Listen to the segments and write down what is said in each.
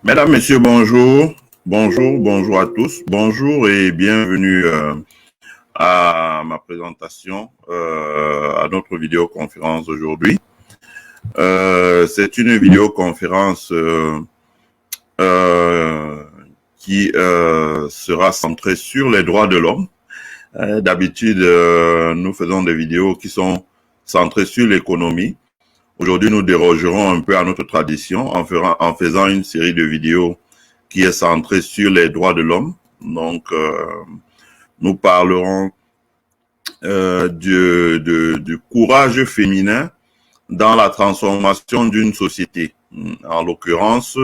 Mesdames, Messieurs, bonjour. Bonjour à tous. Bonjour et bienvenue à ma présentation, à notre vidéoconférence aujourd'hui. C'est une vidéoconférence qui sera centrée sur les droits de l'homme. D'habitude, nous faisons des vidéos qui sont centrées sur l'économie. Aujourd'hui, nous dérogerons un peu à notre tradition en faisant une série de vidéos qui est centrée sur les droits de l'homme. Donc, nous parlerons du courage féminin dans la transformation d'une société. En l'occurrence,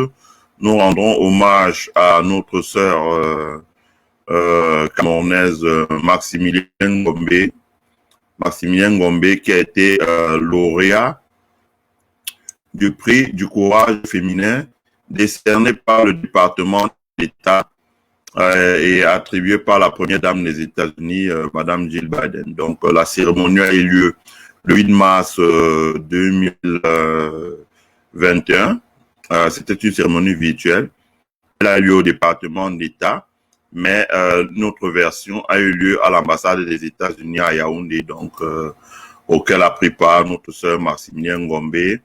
nous rendrons hommage à notre sœur camerounaise Maximilien Ngombe. Maximilien Ngombe qui a été lauréat du prix du courage féminin décerné par le département d'État et attribué par la première dame des États-Unis, Madame Jill Biden. Donc, la cérémonie a eu lieu le 8 mars 2021. C'était une cérémonie virtuelle. Elle a eu lieu au département d'État, mais notre version a eu lieu à l'ambassade des États-Unis à Yaoundé, donc auquel a pris part notre sœur Maximilien Ngombe,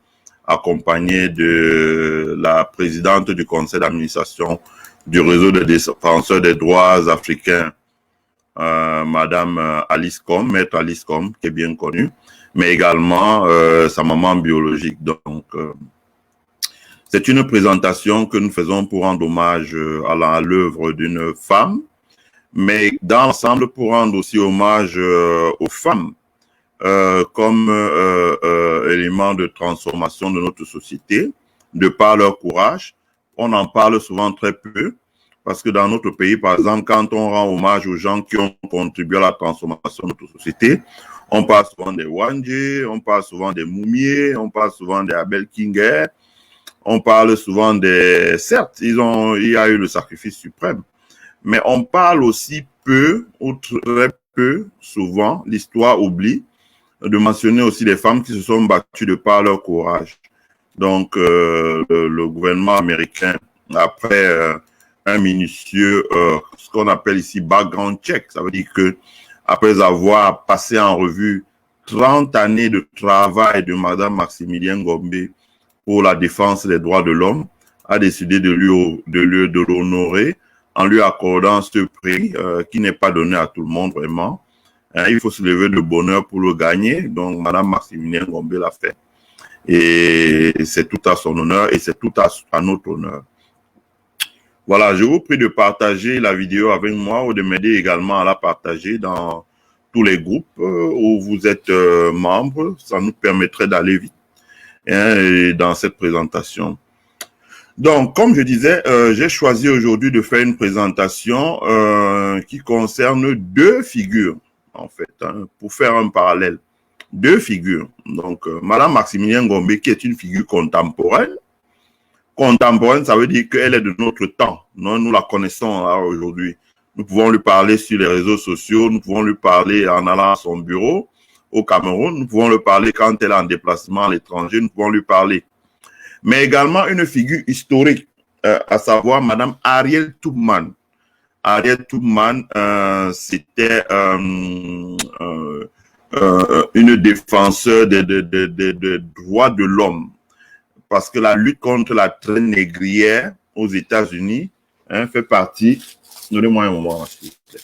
accompagnée de la présidente du conseil d'administration du réseau des défenseurs des droits africains, Madame Alice Com, Maître Alice Com, qui est bien connue, mais également sa maman biologique. Donc, c'est une présentation que nous faisons pour rendre hommage à l'œuvre d'une femme, mais dans l'ensemble pour rendre aussi hommage aux femmes comme élément de transformation de notre société, de par leur courage. On en parle souvent très peu, parce que dans notre pays, par exemple, quand on rend hommage aux gens qui ont contribué à la transformation de notre société, on parle souvent des Wandje, on parle souvent des Moumié, on parle souvent des Abel Kinger, on parle souvent des... Certes, il y a eu le sacrifice suprême, mais on parle aussi peu, ou très peu, souvent, l'histoire oublie, de mentionner aussi les femmes qui se sont battues de par leur courage. Donc, le gouvernement américain, après un minutieux, ce qu'on appelle ici background check, ça veut dire que après avoir passé en revue 30 années de travail de Madame Maximilien Ngombe pour la défense des droits de l'homme, a décidé de l'honorer en lui accordant ce prix qui n'est pas donné à tout le monde vraiment. Il faut se lever de bonheur pour le gagner. Donc, Madame Maximilien Ngombe l'a fait. Et c'est tout à son honneur et c'est tout à notre honneur. Voilà, je vous prie de partager la vidéo avec moi ou de m'aider également à la partager dans tous les groupes où vous êtes membre. Ça nous permettrait d'aller vite dans cette présentation. Donc, comme je disais, j'ai choisi aujourd'hui de faire une présentation qui concerne deux figures, en fait, pour faire un parallèle. Deux figures. Donc, Madame Maximilien Ngombe, qui est une figure contemporaine. Contemporaine, ça veut dire qu'elle est de notre temps. Nous la connaissons aujourd'hui. Nous pouvons lui parler sur les réseaux sociaux, nous pouvons lui parler en allant à son bureau au Cameroun, nous pouvons lui parler quand elle est en déplacement à l'étranger, nous pouvons lui parler. Mais également une figure historique, à savoir Madame Harriet Tubman. Harriet Tubman, c'était une défenseur des droits de l'homme, parce que la lutte contre la traite négrière aux États-Unis fait partie. Donnez-moi un moment, s'il vous plaît.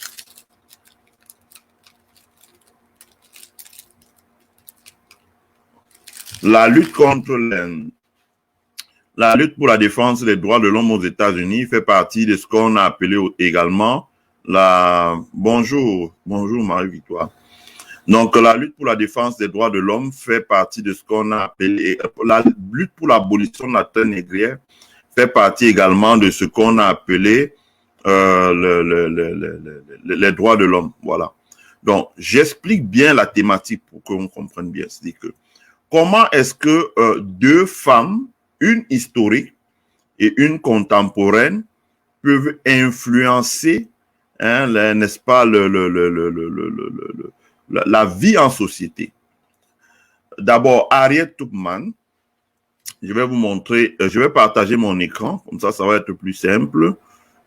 La lutte contre la lutte pour la défense des droits de l'homme aux États-Unis fait partie de ce qu'on a appelé également la... Bonjour Marie-Victoire. Donc, la lutte pour la défense des droits de l'homme fait partie de ce qu'on a appelé... La lutte pour l'abolition de la traite négrière fait partie également de ce qu'on a appelé les droits de l'homme. Voilà. Donc, j'explique bien la thématique pour qu'on comprenne bien. C'est-à-dire que comment est-ce que deux femmes, une historique et une contemporaine, peuvent influencer, n'est-ce pas, la vie en société. D'abord, Harriet Tubman Je vais vous montrer, je vais partager mon écran, comme ça va être plus simple.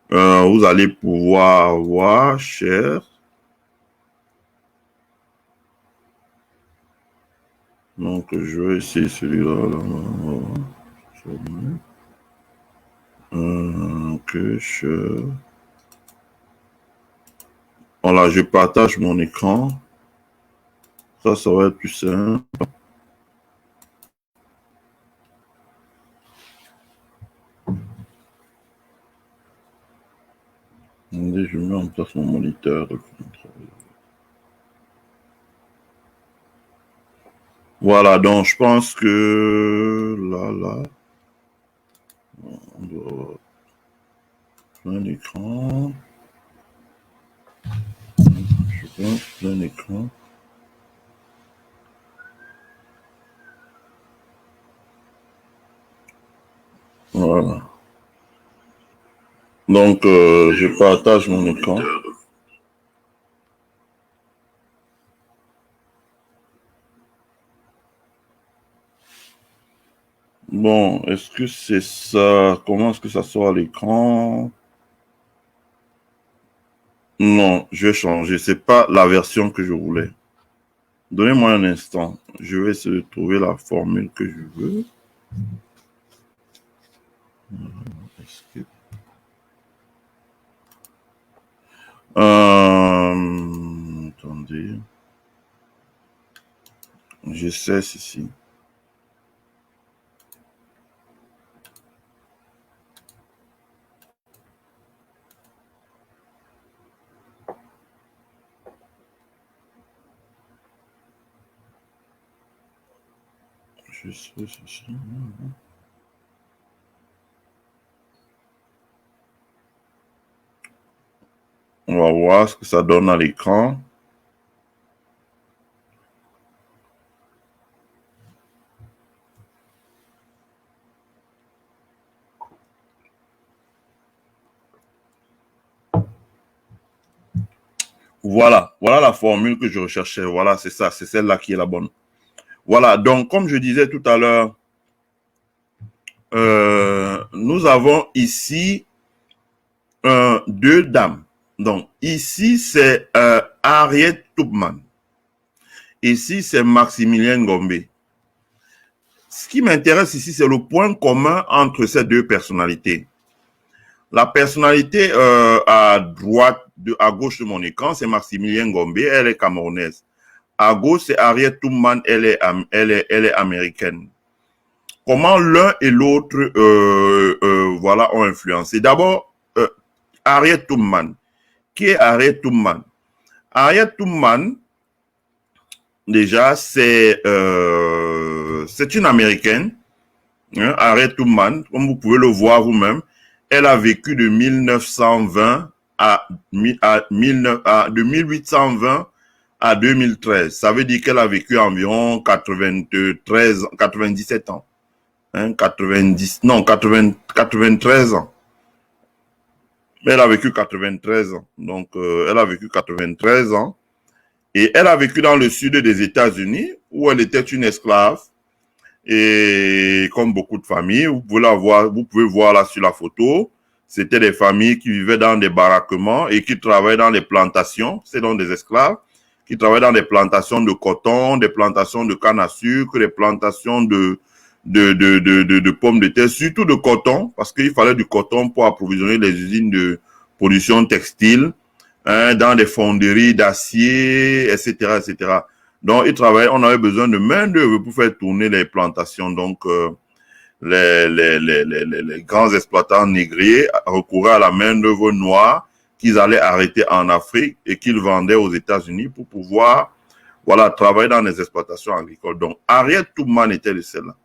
Vous allez pouvoir voir, cher. Donc, je vais essayer celui-là. Que je... Voilà, je partage mon écran. Ça va être plus simple. Je mets en place mon moniteur. Voilà, donc je pense que là, on doit faire un écran. Je pense un écran. Voilà. Donc, je partage mon écran. Bon, est-ce que c'est ça? Comment est-ce que ça sort à l'écran? Non, je vais changer. C'est pas la version que je voulais. Donnez-moi un instant. Je vais essayer de trouver la formule que je veux. Attendez. Je sais ici. Je sais ici. On va voir ce que ça donne à l'écran. Voilà, voilà la formule que je recherchais. Voilà, c'est ça, c'est celle-là qui est la bonne. Voilà, donc comme je disais tout à l'heure, nous avons ici deux dames. Donc ici, c'est Harriet Tubman. Ici, c'est Maximilien Gombe. Ce qui m'intéresse ici, c'est le point commun entre ces deux personnalités. La personnalité à droite, à gauche de mon écran, c'est Maximilien Gombe, elle est camerounaise. À gauche, c'est Harriet Tubman, elle est américaine. Comment l'un et l'autre voilà, ont influencé. D'abord, Harriet Tubman. Qui est Harriet Tubman? Harriet Tubman, déjà, c'est une Américaine. Hein, Harriet Tubman, comme vous pouvez le voir vous-même, elle a vécu de 1920 de 1820 à 2013. Ça veut dire qu'elle a vécu environ 97 ans. Hein, 93 ans. Elle a vécu 93 ans. Donc, elle a vécu 93 ans. Et elle a vécu dans le sud des États-Unis, où elle était une esclave. Et comme beaucoup de familles, vous pouvez voir là sur la photo, c'était des familles qui vivaient dans des baraquements et qui travaillaient dans les plantations. C'est donc des esclaves qui travaillaient dans des plantations de coton, des plantations de canne à sucre, des plantations de pommes de terre, surtout de coton, parce qu'il fallait du coton pour approvisionner les usines de production textile, hein, dans des fonderies d'acier, etc., etc. Donc, ils travaillaient, on avait besoin de main-d'œuvre pour faire tourner les plantations. Donc, les grands exploitants négriers recouraient à la main-d'œuvre noire qu'ils allaient arrêter en Afrique et qu'ils vendaient aux États-Unis pour pouvoir, voilà, travailler dans les exploitations agricoles. Donc, Harriet Tubman était de celle-là.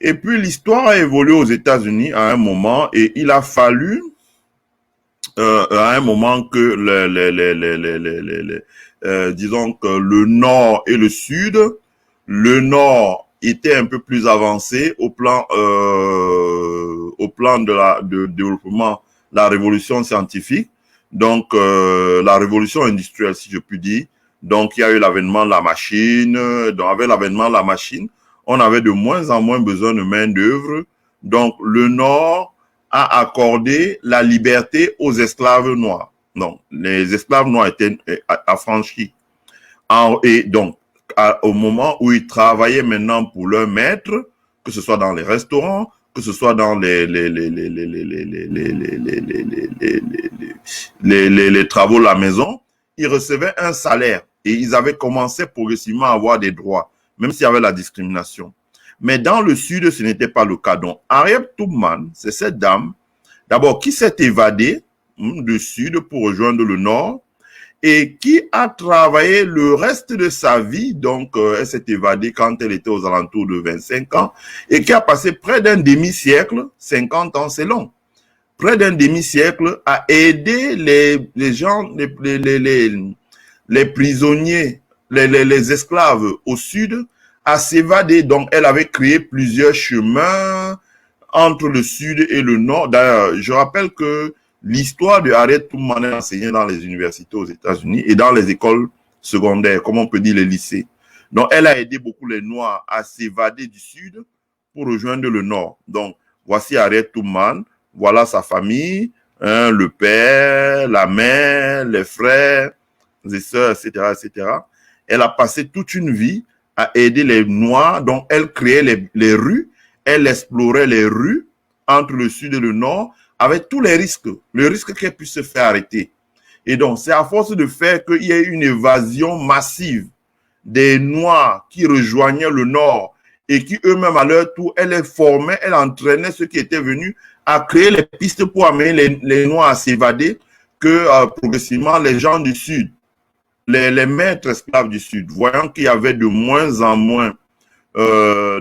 Et puis, l'histoire a évolué aux États-Unis à un moment et il a fallu, à un moment que disons que le nord et le sud, le nord était un peu plus avancé au plan de développement, la révolution scientifique, donc la révolution industrielle si je puis dire. Donc il y a eu l'avènement de la machine. Donc avec l'avènement de la machine, on avait de moins en moins besoin de main-d'œuvre. Donc, le Nord a accordé la liberté aux esclaves noirs. Donc, les esclaves noirs étaient affranchis. Et donc, au moment où ils travaillaient maintenant pour leur maître, que ce soit dans les restaurants, que ce soit dans les travaux de la maison, ils recevaient un salaire et ils avaient commencé progressivement à avoir des droits, même s'il y avait la discrimination. Mais dans le Sud, ce n'était pas le cas. Donc, Harriet Tubman, c'est cette dame, d'abord, qui s'est évadée du Sud pour rejoindre le Nord et qui a travaillé le reste de sa vie. Donc, elle s'est évadée quand elle était aux alentours de 25 ans et qui a passé près d'un demi-siècle, 50 ans, c'est long, près d'un demi-siècle à aider les gens, les prisonniers, les esclaves au Sud à s'évader. Donc, elle avait créé plusieurs chemins entre le Sud et le Nord. D'ailleurs, je rappelle que l'histoire de Harriet Tubman est enseignée dans les universités aux États-Unis et dans les écoles secondaires, comme on peut dire les lycées. Donc, elle a aidé beaucoup les Noirs à s'évader du Sud pour rejoindre le Nord. Donc, voici Harriet Tubman, voilà sa famille, hein, le père, la mère, les frères, les sœurs, etc., etc. Elle a passé toute une vie à aider les Noirs, donc elle créait les rues, elle explorait les rues entre le Sud et le Nord, avec tous les risques, le risque qu'elle puisse se faire arrêter. Et donc, c'est à force de faire qu'il y ait une évasion massive des Noirs qui rejoignaient le Nord et qui eux-mêmes, à leur tour, elle les formait, elle entraînait ceux qui étaient venus à créer les pistes pour amener les Noirs à s'évader, que progressivement, les gens du Sud, les maîtres esclaves du Sud, voyant qu'il y avait de moins en moins de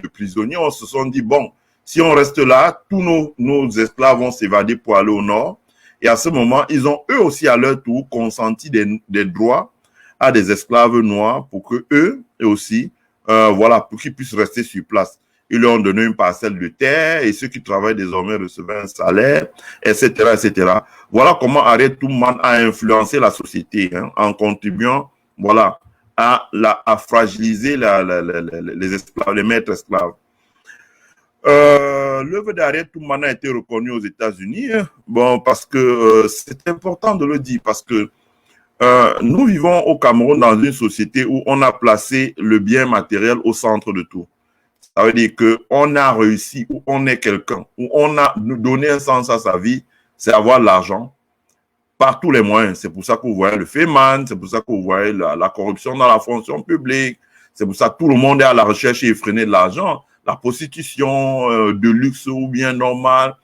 prisonniers, on se sont dit, bon, si on reste là, tous nos esclaves vont s'évader pour aller au Nord. Et à ce moment, ils ont eux aussi à leur tour consenti des droits à des esclaves noirs pour que eux aussi, voilà, pour qu'ils puissent rester sur place. Ils leur ont donné une parcelle de terre et ceux qui travaillent désormais recevaient un salaire, etc., etc. Voilà comment Harriet Tubman a influencé la société, hein, en contribuant, voilà, à fragiliser les esclaves, les maîtres esclaves. L'œuvre d'Harriet Tubman a été reconnue aux États-Unis. Bon, parce que c'est important de le dire, parce que nous vivons au Cameroun dans une société où on a placé le bien matériel au centre de tout. Ça veut dire qu'on a réussi, où on est quelqu'un, où on a donné un sens à sa vie, c'est avoir l'argent par tous les moyens. C'est pour ça que vous voyez le FEMAN, c'est pour ça que vous voyez la corruption dans la fonction publique, c'est pour ça que tout le monde est à la recherche effrénée de l'argent. La prostitution de luxe ou bien normale,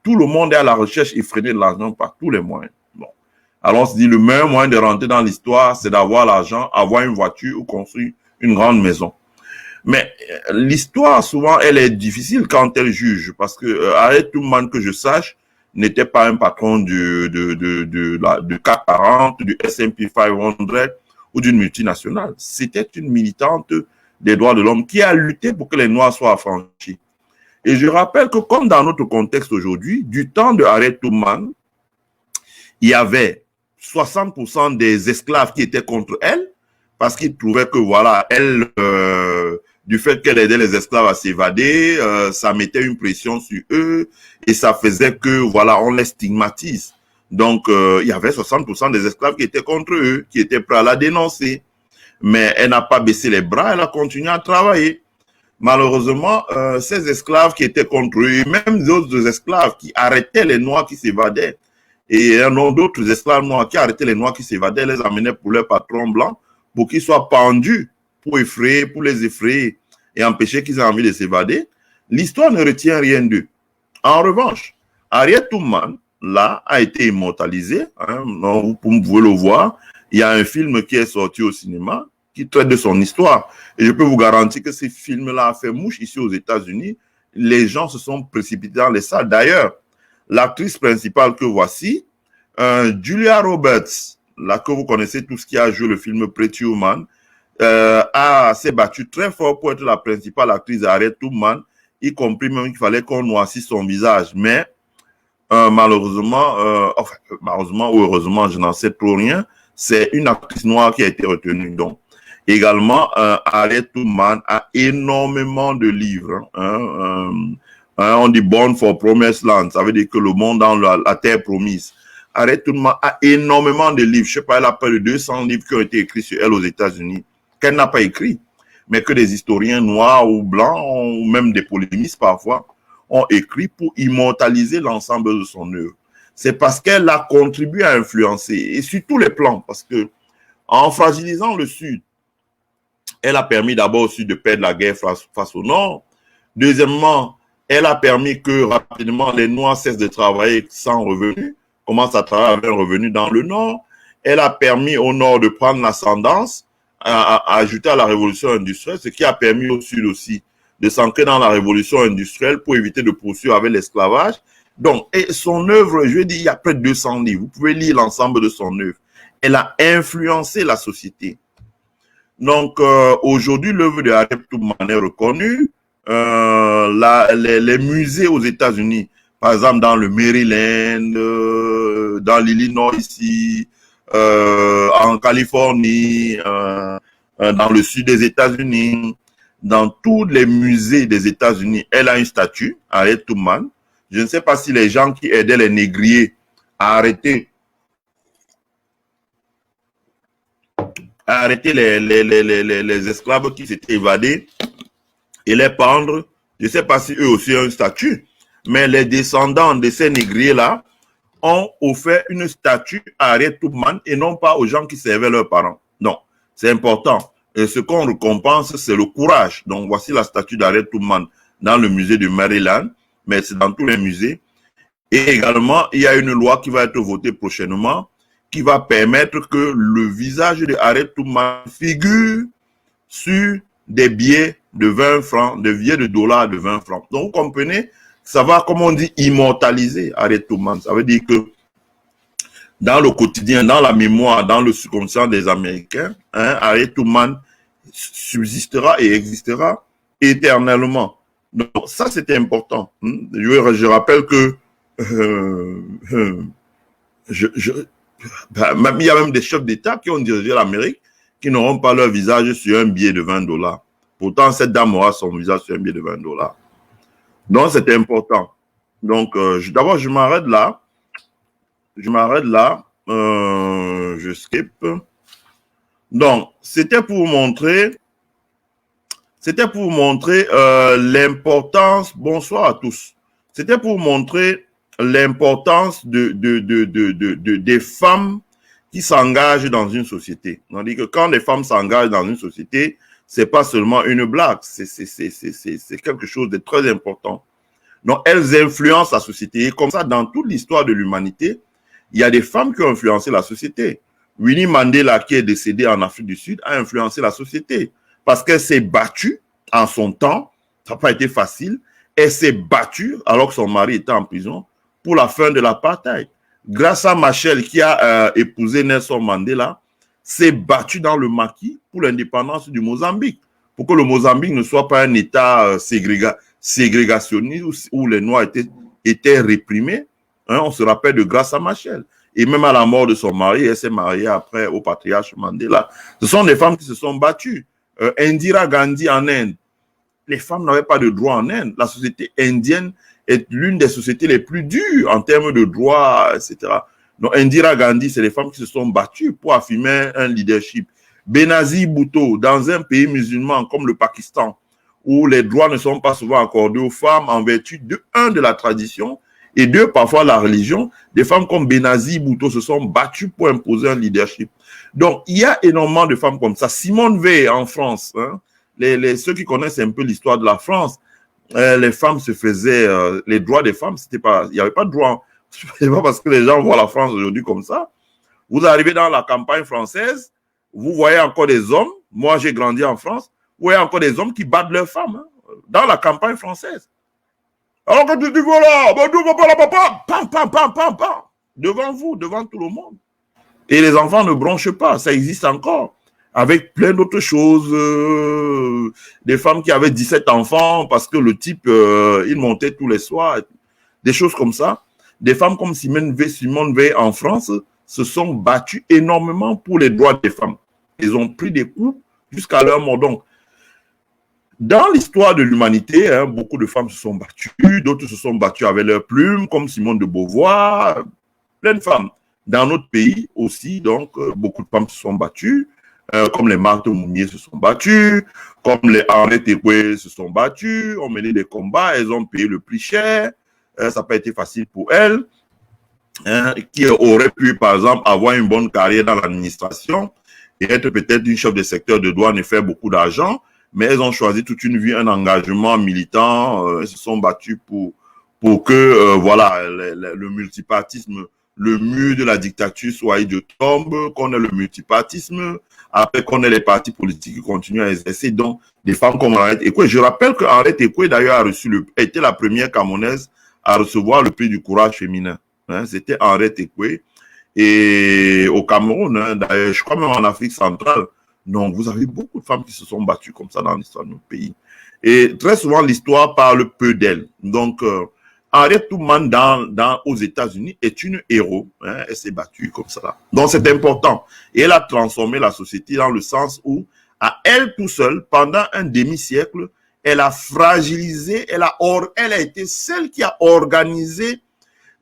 tout le monde est à la recherche effrénée de l'argent par tous les moyens. Bon. Alors on se dit, le meilleur moyen de rentrer dans l'histoire, c'est d'avoir l'argent, avoir une voiture ou construire une grande maison. Mais l'histoire, souvent, elle est difficile quand elle juge, parce que Harriet Tubman, que je sache, n'était pas un patron du CAC 40, du S&P 500 ou d'une multinationale. C'était une militante des droits de l'homme qui a lutté pour que les Noirs soient affranchis. Et je rappelle que, comme dans notre contexte aujourd'hui, du temps de Harriet Tubman, il y avait 60% des esclaves qui étaient contre elle, parce qu'ils trouvaient que, voilà, elle, du fait qu'elle aidait les esclaves à s'évader, ça mettait une pression sur eux et ça faisait que, voilà, on les stigmatise. Donc, il y avait 60% des esclaves qui étaient contre eux, qui étaient prêts à la dénoncer. Mais elle n'a pas baissé les bras, elle a continué à travailler. Malheureusement, ces esclaves qui étaient contre eux, même d'autres esclaves qui arrêtaient les Noirs qui s'évadaient, et un nombre d'autres esclaves noirs qui arrêtaient les Noirs qui s'évadaient, les amenaient pour leur patron blanc, pour qu'ils soient pendus, pour les effrayer et empêcher qu'ils aient envie de s'évader. L'histoire ne retient rien d'eux. En revanche, Harriet Tubman, là, a été immortalisée, hein, vous pouvez le voir. Il y a un film qui est sorti au cinéma qui traite de son histoire. Et je peux vous garantir que ce film-là a fait mouche ici aux États-Unis. Les gens se sont précipités dans les salles. D'ailleurs, l'actrice principale que voici, Julia Roberts, là que vous connaissez tout ce qui a joué le film Pretty Woman, s'est battue très fort pour être la principale actrice d'Harriet Tubman, y compris même qu'il fallait qu'on noircisse son visage. Mais malheureusement ou heureusement, je n'en sais trop rien, c'est une actrice noire qui a été retenue. Donc, Également, Harriet Tubman a énormément de livres. On dit Born for Promised Land, ça veut dire que le monde dans la terre promise. Harriet Tubman a énormément de livres. Je sais pas, elle a près de 200 livres qui ont été écrits sur elle aux États-Unis, qu'elle n'a pas écrit, mais que des historiens noirs ou blancs, ou même des polémistes parfois, ont écrit pour immortaliser l'ensemble de son œuvre. C'est parce qu'elle a contribué à influencer, et sur tous les plans, parce que en fragilisant le Sud, elle a permis d'abord au Sud de perdre la guerre face au Nord. Deuxièmement, elle a permis que rapidement les Noirs cessent de travailler sans revenu, commencent à travailler avec un revenu dans le Nord. Elle a permis au Nord de prendre l'ascendance, à ajouter à la révolution industrielle, ce qui a permis au Sud aussi de s'ancrer dans la révolution industrielle pour éviter de poursuivre avec l'esclavage. Donc, et son œuvre, je vais dire, il y a près de 200 livres. Vous pouvez lire l'ensemble de son œuvre. Elle a influencé la société. Donc, aujourd'hui, l'œuvre de Harriet Tubman est reconnue. Les musées aux États-Unis, par exemple dans le Maryland, dans l'Illinois ici, en Californie, dans le sud des États-Unis, dans tous les musées des États-Unis, elle a une statue, Harriet Tubman. Je ne sais pas si les gens qui aidaient les négriers à arrêter les esclaves qui s'étaient évadés et les pendre. Je ne sais pas si eux aussi ont une statue, mais les descendants de ces négriers-là ont offert une statue à Harriet Tubman et non pas aux gens qui servaient leurs parents. Non, c'est important. Et ce qu'on récompense, c'est le courage. Donc, voici la statue d'Harriet Tubman dans le musée de Maryland, mais c'est dans tous les musées. Et également, il y a une loi qui va être votée prochainement qui va permettre que le visage de Harriet Tubman figure sur des billets de 20 francs, des billets de dollars de 20 francs. Donc, vous comprenez, ça va, comme on dit, immortaliser Harriet Tubman. Ça veut dire que dans le quotidien, dans la mémoire, dans le subconscient des Américains, Harriet Tubman subsistera et existera éternellement. Donc, ça, c'était important. Je rappelle que il y a même des chefs d'État qui ont dirigé l'Amérique qui n'auront pas leur visage sur un billet de 20 dollars. Pourtant, cette dame aura son visage sur un billet de 20 dollars. Donc, c'est important. Donc, d'abord, je m'arrête là. Je skip. Donc, c'était pour montrer l'importance, bonsoir à tous. C'était pour montrer l'importance des femmes qui s'engagent dans une société. On dit que quand les femmes s'engagent dans une société, c'est pas seulement une blague, c'est quelque chose de très important. Donc, elles influencent la société. Et comme ça, dans toute l'histoire de l'humanité, il y a des femmes qui ont influencé la société. Winnie Mandela, qui est décédée en Afrique du Sud, a influencé la société parce qu'elle s'est battue en son temps. Ça n'a pas été facile. Elle s'est battue alors que son mari était en prison pour la fin de l'apartheid. Grâce à Machel, qui a épousé Nelson Mandela, s'est battue dans le maquis pour l'indépendance du Mozambique, pour que le Mozambique ne soit pas un État ségrégationniste où les Noirs étaient réprimés. On se rappelle de Graça Machel. Et même à la mort de son mari, elle s'est mariée après au patriarche Mandela. Ce sont des femmes qui se sont battues. Indira Gandhi en Inde, les femmes n'avaient pas de droits en Inde. La société indienne est l'une des sociétés les plus dures en termes de droits, etc. Donc, Indira Gandhi, c'est les femmes qui se sont battues pour affirmer un leadership. Benazir Bhutto, dans un pays musulman comme le Pakistan, où les droits ne sont pas souvent accordés aux femmes en vertu de la tradition, et deux, parfois la religion, des femmes comme Benazir Bhutto se sont battues pour imposer un leadership. Donc, il y a énormément de femmes comme ça. Simone Veil en France, ceux qui connaissent un peu l'histoire de la France, les femmes se faisaient, les droits des femmes, il n'y avait pas de droit. C'est pas parce que les gens voient la France aujourd'hui comme ça. Vous arrivez dans la campagne française, vous voyez encore des hommes, moi j'ai grandi en France, vous voyez encore des hommes qui battent leurs femmes, dans la campagne française. Alors que tu dis voilà, pam, pam, pam, pam, pam, devant vous, devant tout le monde. Et les enfants ne bronchent pas, ça existe encore. Avec plein d'autres choses, des femmes qui avaient 17 enfants parce que le type, il montait tous les soirs, des choses comme ça. Des femmes comme Simone Veil en France se sont battues énormément pour les droits des femmes. Ils ont pris des coups jusqu'à leur mort. Donc, dans l'histoire de l'humanité, hein, beaucoup de femmes se sont battues, d'autres se sont battues avec leurs plumes, comme Simone de Beauvoir, plein de femmes. Dans notre pays aussi, donc, beaucoup de femmes se sont battues, comme les Marthe Mounier se sont battues, comme les Henriette Ekwe se sont battues, ont mené des combats, elles ont payé le prix cher, ça n'a pas été facile pour elles, hein, qui auraient pu, par exemple, avoir une bonne carrière dans l'administration et être peut-être une chef de secteur de douane et faire beaucoup d'argent, mais elles ont choisi toute une vie un engagement militant, elles se sont battues pour que, voilà, le multipartisme, le mur de la dictature soit de tombe, qu'on ait le multipartisme, après qu'on ait les partis politiques qui continuent à exercer. Donc, des femmes comme Henriette Ekwe. Je rappelle que Henriette Ekwe, d'ailleurs, a été la première Camerounaise à recevoir le prix du courage féminin. Hein, c'était Henriette Ekwe. Et au Cameroun, hein, d'ailleurs, je crois même en Afrique centrale, donc vous avez beaucoup de femmes qui se sont battues comme ça dans l'histoire de notre pays. Et très souvent, l'histoire parle peu d'elles. Donc, Henriette Tubman aux États-Unis est une héros. Hein, elle s'est battue comme ça. Donc, c'est important. Et elle a transformé la société dans le sens où, à elle tout seule, pendant un demi-siècle, elle a fragilisé, elle a été celle qui a organisé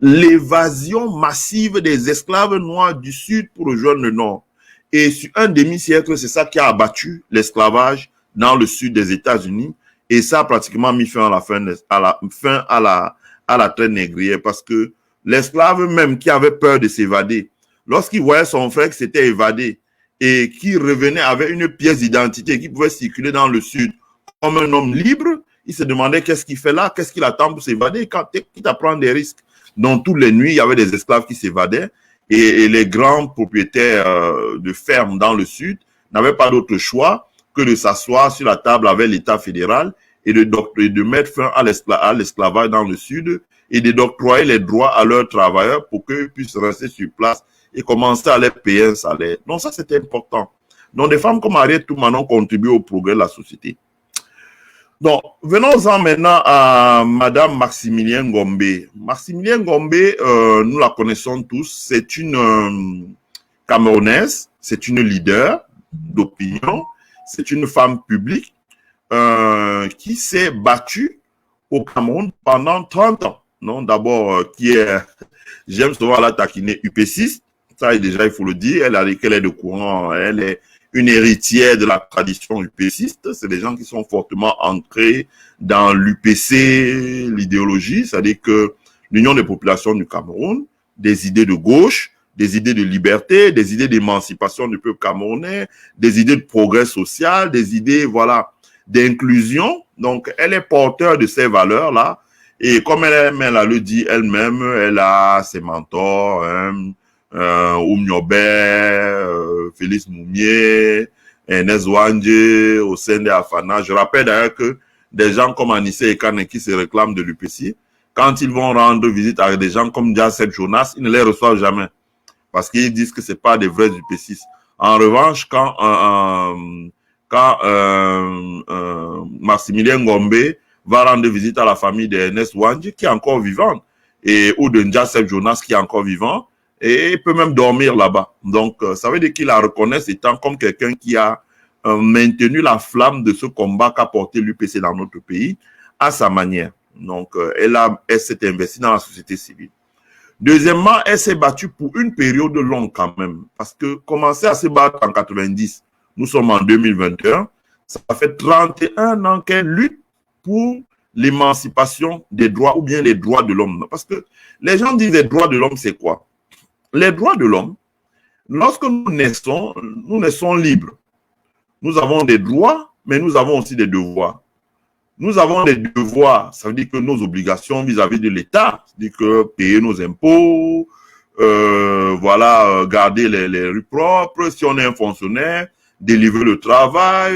l'évasion massive des esclaves noirs du Sud pour rejoindre le Nord. Et sur un demi-siècle, c'est ça qui a abattu l'esclavage dans le Sud des États-Unis. Et ça a pratiquement mis fin à la traite négrière, parce que l'esclave même qui avait peur de s'évader, lorsqu'il voyait son frère qui s'était évadé et qui revenait avec une pièce d'identité qui pouvait circuler dans le Sud comme un homme libre, il se demandait qu'est-ce qu'il fait là, qu'est-ce qu'il attend pour s'évader, quitte à prendre des risques. Donc, toutes les nuits, il y avait des esclaves qui s'évadaient et les grands propriétaires de fermes dans le Sud n'avaient pas d'autre choix que de s'asseoir sur la table avec l'État fédéral et de mettre fin à l'esclavage dans le Sud et de d'octroyer les droits à leurs travailleurs pour qu'ils puissent rester sur place et commencer à les payer un salaire. Donc ça, c'était important. Donc des femmes comme Henriette Tubman ont contribué au progrès de la société. Donc, venons-en maintenant à Madame Maximilienne Gombe. Maximilienne Gombe, nous la connaissons tous, c'est une Camerounaise, c'est une leader d'opinion, c'est une femme publique qui s'est battue au Cameroun pendant 30 ans. Non, d'abord, j'aime souvent la taquiner UPCiste, ça déjà il faut le dire, elle est de courant, elle est une héritière de la tradition UPCiste, c'est des gens qui sont fortement ancrés dans l'UPC, l'idéologie, c'est-à-dire que l'Union des populations du Cameroun, des idées de gauche, des idées de liberté, des idées d'émancipation du peuple camerounais, des idées de progrès social, des idées, voilà, d'inclusion. Donc, elle est porteur de ces valeurs-là. Et comme elle le dit elle-même, elle a ses mentors, hein, Oumniobé, Félix Moumier, Ernest Ouandje, au sein des Afana. Je rappelle d'ailleurs que des gens comme Anissé et Kane qui se réclament de l'UPC, quand ils vont rendre visite à des gens comme Jacek Jonas, ils ne les reçoivent jamais. Parce qu'ils disent que c'est pas des vrais UPCistes. En revanche, quand Maximilien Gombe va rendre visite à la famille d'Ernest Ouandje, qui est encore vivante, ou de Jacek Jonas, qui est encore vivant, et il peut même dormir là-bas. Donc, ça veut dire qu'il la reconnaît étant comme quelqu'un qui a maintenu la flamme de ce combat qu'a porté l'UPC dans notre pays à sa manière. Donc, elle s'est investie dans la société civile. Deuxièmement, elle s'est battue pour une période longue quand même, parce que commencer à se battre en 90, nous sommes en 2021, ça fait 31 ans qu'elle lutte pour l'émancipation des droits ou bien les droits de l'homme. Parce que les gens disent les droits de l'homme, c'est quoi? Les droits de l'homme, lorsque nous naissons libres. Nous avons des droits, mais nous avons aussi des devoirs. Nous avons des devoirs, ça veut dire que nos obligations vis-à-vis de l'État, c'est-à-dire que payer nos impôts, voilà, garder les rues propres, si on est un fonctionnaire, délivrer le travail,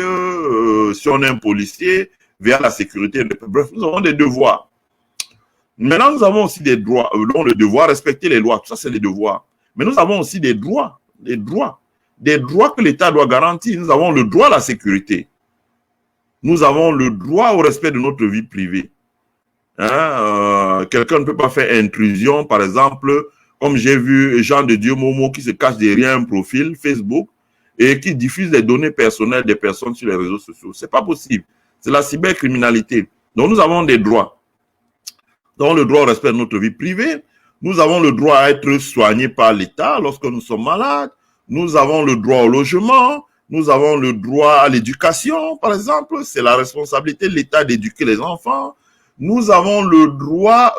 si on est un policier, vers la sécurité. Bref, nous avons des devoirs. Maintenant, nous avons aussi des droits, dont le devoir, respecter les lois, tout ça c'est les devoirs. Mais nous avons aussi des droits que l'État doit garantir. Nous avons le droit à la sécurité. Nous avons le droit au respect de notre vie privée. Hein, quelqu'un ne peut pas faire intrusion, par exemple, comme j'ai vu Jean de Dieu Momo qui se cache derrière un profil Facebook et qui diffusent les données personnelles des personnes sur les réseaux sociaux. C'est pas possible. C'est la cybercriminalité. Donc, nous avons des droits. Nous avons le droit au respect de notre vie privée. Nous avons le droit à être soignés par l'État lorsque nous sommes malades. Nous avons le droit au logement. Nous avons le droit à l'éducation, par exemple. C'est la responsabilité de l'État d'éduquer les enfants. Nous avons le droit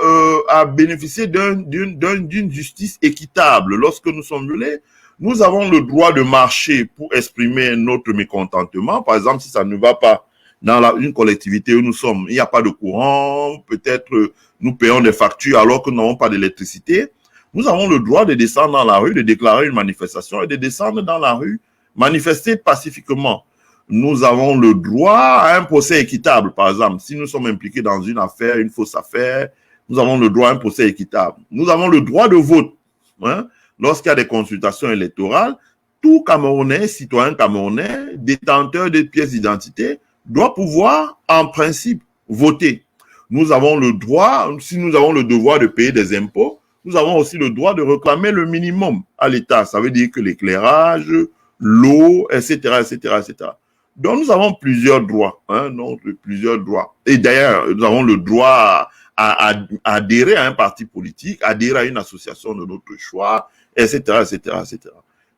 à bénéficier d'une justice équitable lorsque nous sommes violés. Nous avons le droit de marcher pour exprimer notre mécontentement. Par exemple, si ça ne va pas dans une collectivité où nous sommes, il n'y a pas de courant, peut-être nous payons des factures alors que nous n'avons pas d'électricité. Nous avons le droit de descendre dans la rue, de déclarer une manifestation et de descendre dans la rue, manifester pacifiquement. Nous avons le droit à un procès équitable, par exemple. Si nous sommes impliqués dans une affaire, une fausse affaire, nous avons le droit à un procès équitable. Nous avons le droit de vote. Hein? Lorsqu'il y a des consultations électorales, tout Camerounais, citoyen camerounais, détenteur de pièces d'identité, doit pouvoir, en principe, voter. Nous avons le droit, si nous avons le devoir de payer des impôts, nous avons aussi le droit de réclamer le minimum à l'État. Ça veut dire que l'éclairage, l'eau, etc., etc., etc. Donc, nous avons plusieurs droits, hein, donc plusieurs droits. Et d'ailleurs, nous avons le droit à adhérer à un parti politique, adhérer à une association de notre choix, etc., etc., etc.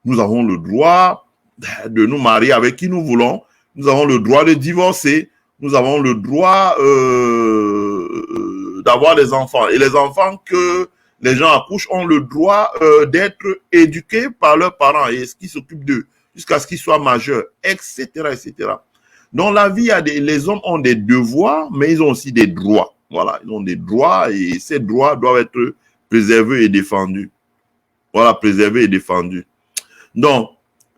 Nous avons le droit de nous marier avec qui nous voulons. Nous avons le droit de divorcer. Nous avons le droit d'avoir des enfants. Et les enfants que les gens accouchent ont le droit d'être éduqués par leurs parents et ce qui s'occupe d'eux jusqu'à ce qu'ils soient majeurs, etc., etc. Dans la vie, les hommes ont des devoirs, mais ils ont aussi des droits. Voilà, ils ont des droits et ces droits doivent être préservés et défendus. Voilà, préservés et défendus. Donc,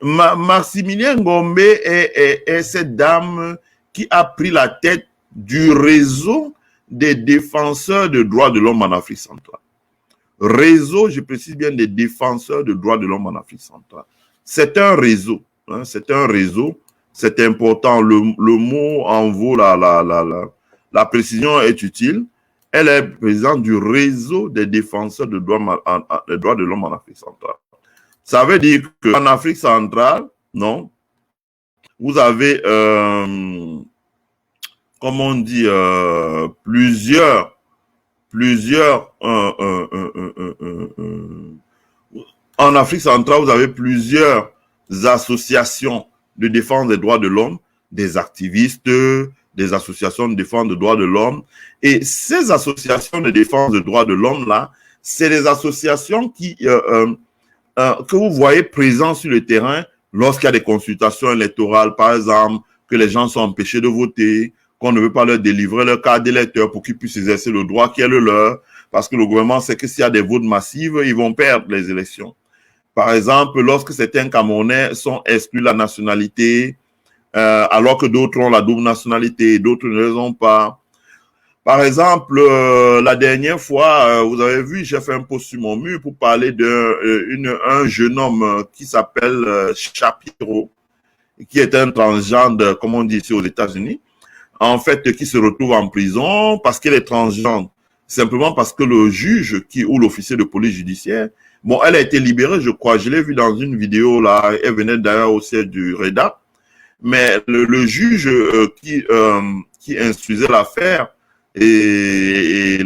Maximilien Ngombe est cette dame qui a pris la tête du réseau des défenseurs de droits de l'homme en Afrique centrale. Réseau, je précise bien, des défenseurs de droits de l'homme en Afrique centrale. C'est un réseau, hein, c'est un réseau, c'est important. Le mot en vaut la précision est utile. Elle est présidente du réseau des défenseurs de droits de l'homme en Afrique centrale. Ça veut dire qu'en Afrique centrale, non, vous avez, comme on dit, plusieurs, en Afrique centrale, vous avez plusieurs associations de défense des droits de l'homme, des activistes, des associations de défense des droits de l'homme. Et ces associations de défense des droits de l'homme, là, c'est des associations qui, que vous voyez présents sur le terrain lorsqu'il y a des consultations électorales, par exemple, que les gens sont empêchés de voter, qu'on ne veut pas leur délivrer leur carte d'électeur pour qu'ils puissent exercer le droit qui est le leur, parce que le gouvernement sait que s'il y a des votes massifs, ils vont perdre les élections. Par exemple, lorsque certains Camerounais sont exclus de la nationalité, alors que d'autres ont la double nationalité, d'autres ne les ont pas. Par exemple, la dernière fois, vous avez vu, j'ai fait un post sur mon mur pour parler d'un jeune homme qui s'appelle Shapiro, qui est un transgenre, comme on dit ici aux États-Unis, en fait, qui se retrouve en prison parce qu'il est transgenre, simplement parce que le juge ou l'officier de police judiciaire, bon, elle a été libérée, je crois, je l'ai vu dans une vidéo là, elle venait d'ailleurs au siège du REDA, mais le juge qui instruisait l'affaire et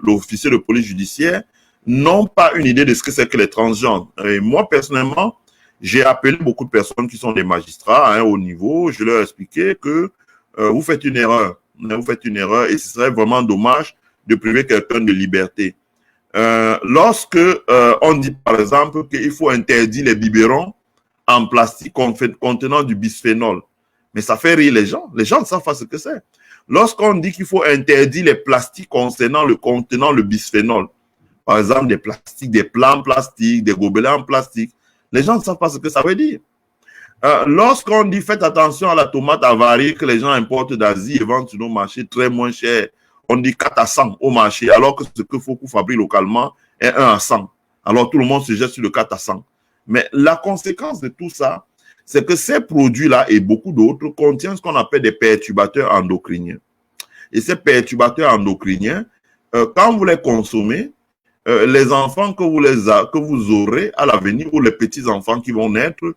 l'officier de police judiciaire n'ont pas une idée de ce que c'est que les transgenres. Et moi, personnellement, j'ai appelé beaucoup de personnes qui sont des magistrats hein, au niveau. Je leur ai expliqué que vous faites une erreur. Vous faites une erreur et ce serait vraiment dommage de priver quelqu'un de liberté. Lorsque on dit, par exemple, qu'il faut interdire les biberons en plastique contenant du bisphénol, mais ça fait rire les gens. Les gens ne savent pas ce que c'est. Lorsqu'on dit qu'il faut interdire les plastiques contenant le bisphénol, par exemple des plastiques, des plats en plastique, des gobelets en plastique, les gens ne savent pas ce que ça veut dire. Lorsqu'on dit faites attention à la tomate avariée que les gens importent d'Asie et vendent sur nos marchés très moins cher, on dit 4 à 100 au marché, alors que ce que Focou fabrique localement est 1 à 100. Alors tout le monde se jette sur le 4 à 100. Mais la conséquence de tout ça, c'est que ces produits-là et beaucoup d'autres contiennent ce qu'on appelle des perturbateurs endocriniens. Et ces perturbateurs endocriniens, quand vous les consommez, les enfants que vous aurez à l'avenir ou les petits-enfants qui vont naître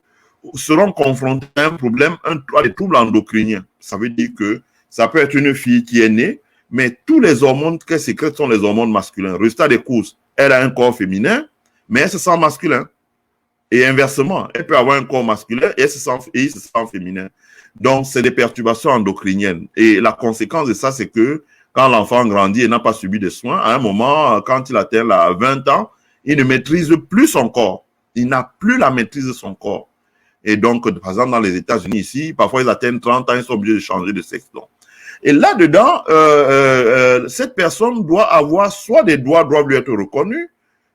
seront confrontés à un problème, à des troubles endocriniens. Ça veut dire que ça peut être une fille qui est née, mais tous les hormones qu'elle sécrète sont les hormones masculins. Résultat des courses, elle a un corps féminin, mais elle se sent masculin. Et inversement, elle peut avoir un corps masculin et elle se sent féminin. Donc, c'est des perturbations endocriniennes. Et la conséquence de ça, c'est que quand l'enfant grandit et n'a pas subi de soins, à un moment, quand il atteint 20 ans, il ne maîtrise plus son corps. Il n'a plus la maîtrise de son corps. Et donc, par exemple, dans les États-Unis ici, parfois ils atteignent 30 ans, ils sont obligés de changer de sexe. Donc. Et là-dedans, cette personne doit avoir soit des droits doivent lui être reconnus,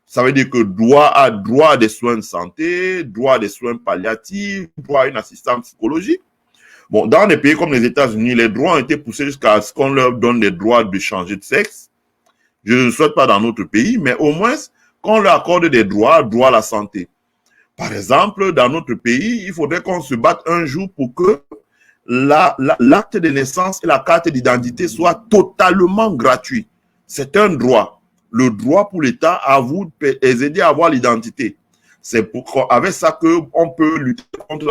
ça veut dire que droit à des soins de santé, droit à des soins palliatifs, droit à une assistance psychologique. Bon, dans des pays comme les États-Unis, les droits ont été poussés jusqu'à ce qu'on leur donne les droits de changer de sexe. Je ne le souhaite pas dans notre pays, mais au moins qu'on leur accorde des droits à la santé. Par exemple, dans notre pays, il faudrait qu'on se batte un jour pour que l'acte de naissance et la carte d'identité soient totalement gratuits. C'est un droit. Le droit pour l'État à vous aider à avoir l'identité. C'est avec ça qu'on peut lutter contre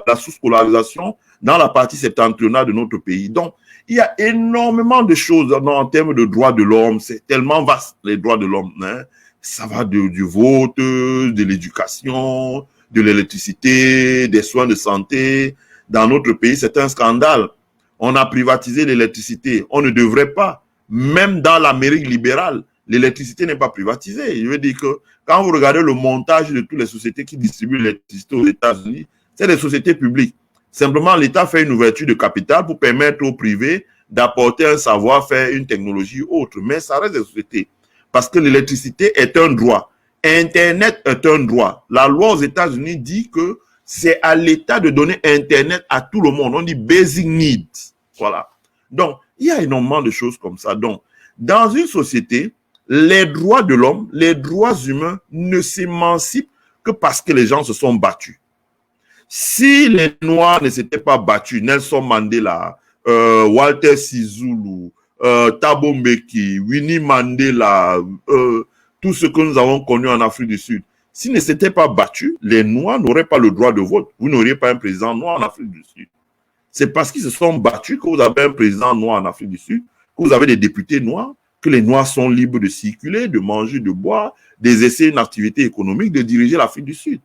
la sous-scolarisation dans la partie septentrionale de notre pays. Donc, il y a énormément de choses en termes de droits de l'homme. C'est tellement vaste, les droits de l'homme. Hein. Ça va du vote, de l'éducation, de l'électricité, des soins de santé. Dans notre pays, c'est un scandale. On a privatisé l'électricité. On ne devrait pas. Même dans l'Amérique libérale, l'électricité n'est pas privatisée. Je veux dire que quand vous regardez le montage de toutes les sociétés qui distribuent l'électricité aux États-Unis, c'est des sociétés publiques. Simplement, l'État fait une ouverture de capital pour permettre aux privés d'apporter un savoir-faire, une technologie autre. Mais ça reste des sociétés. Parce que l'électricité est un droit. Internet est un droit. La loi aux États-Unis dit que c'est à l'État de donner Internet à tout le monde. On dit basic needs. Voilà. Donc, il y a énormément de choses comme ça. Donc, dans une société, les droits de l'homme, les droits humains ne s'émancipent que parce que les gens se sont battus. Si les Noirs ne s'étaient pas battus, Nelson Mandela, Walter Sisulu, Thabo Mbeki, Winnie Mandela, tout ce que nous avons connu en Afrique du Sud, s'ils ne s'étaient pas battus, les Noirs n'auraient pas le droit de vote. Vous n'auriez pas un président noir en Afrique du Sud. C'est parce qu'ils se sont battus que vous avez un président noir en Afrique du Sud, que vous avez des députés noirs, que les Noirs sont libres de circuler, de manger, de boire, d'exercer une activité économique, de diriger l'Afrique du Sud.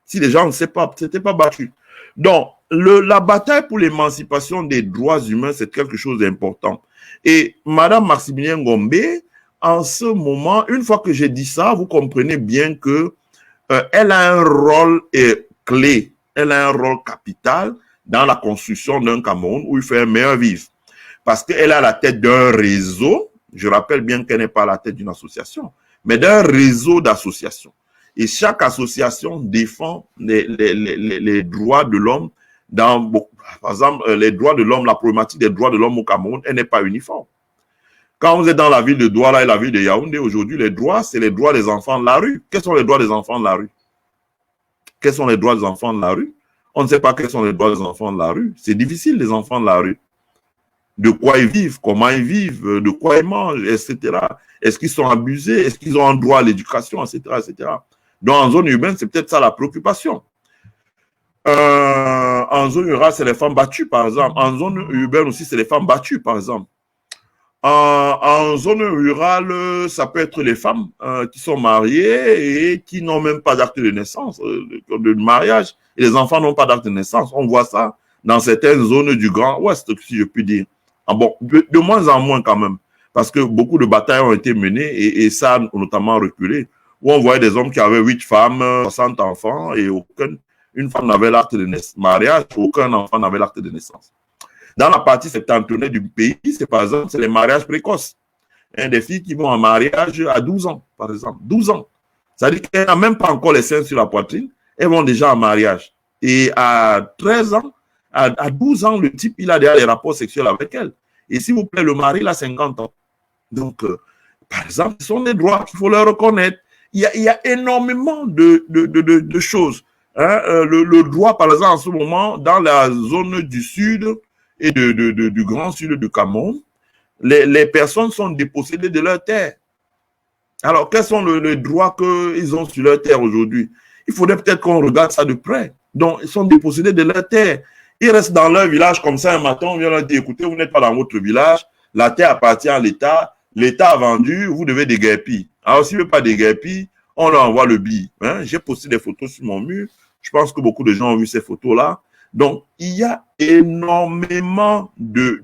Si les gens ne s'étaient pas battus. Donc, la bataille pour l'émancipation des droits humains, c'est quelque chose d'important. Et Madame Maximilienne Ngombe, en ce moment, une fois que j'ai dit ça, vous comprenez bien que elle a un rôle clé, elle a un rôle capital dans la construction d'un Cameroun où il fait un meilleur vivre. Parce qu'elle a la tête d'un réseau, je rappelle bien qu'elle n'est pas la tête d'une association, mais d'un réseau d'associations. Et chaque association défend les droits de l'homme dans, par exemple, les droits de l'homme, la problématique des droits de l'homme au Cameroun, elle n'est pas uniforme. Quand vous êtes dans la ville de Douala et la ville de Yaoundé, aujourd'hui, les droits, c'est les droits des enfants de la rue. Quels sont les droits des enfants de la rue? Quels sont les droits des enfants de la rue? On ne sait pas quels sont les droits des enfants de la rue. C'est difficile, les enfants de la rue. De quoi ils vivent, comment ils vivent, de quoi ils mangent, etc. Est-ce qu'ils sont abusés? Est-ce qu'ils ont un droit à l'éducation, etc., etc. Donc, en zone urbaine, c'est peut-être ça la préoccupation. En zone rurale, c'est les femmes battues, par exemple. En zone urbaine aussi, c'est les femmes battues, par exemple. En zone rurale, ça peut être les femmes qui sont mariées et qui n'ont même pas d'acte de naissance, de mariage. Et les enfants n'ont pas d'acte de naissance. On voit ça dans certaines zones du Grand Ouest, si je puis dire. Ah bon, de moins en moins quand même. Parce que beaucoup de batailles ont été menées et ça a notamment reculé. Où on voyait des hommes qui avaient 8 femmes, 60 enfants et une femme n'avait l'acte de mariage, aucun enfant n'avait l'acte de naissance. Dans la partie septentrionale du pays, c'est par exemple, c'est les mariages précoces. Des filles qui vont en mariage à 12 ans, par exemple. 12 ans. C'est-à-dire qu'elles n'ont même pas encore les seins sur la poitrine, elles vont déjà en mariage. Et à 13 ans, à 12 ans, le type, il a déjà des rapports sexuels avec elle. Et s'il vous plaît, le mari, il a 50 ans. Donc, par exemple, ce sont des droits qu'il faut leur reconnaître. Il y a énormément de choses. Hein? Le droit, par exemple, en ce moment, dans la zone du sud et du grand sud du Cameroun, les personnes sont dépossédées de leurs terres. Alors, quels sont les droits qu'ils ont sur leur terre aujourd'hui? Il faudrait peut-être qu'on regarde ça de près. Donc, ils sont dépossédés de leur terre. Ils restent dans leur village comme ça un matin, on vient leur dire, écoutez, vous n'êtes pas dans votre village, la terre appartient à l'État, l'État a vendu, vous devez déguerpir. Alors, s'il ne veut pas déguerpir, on leur envoie le billet. Hein? J'ai posté des photos sur mon mur. Je pense que beaucoup de gens ont vu ces photos-là. Donc, il y a énormément de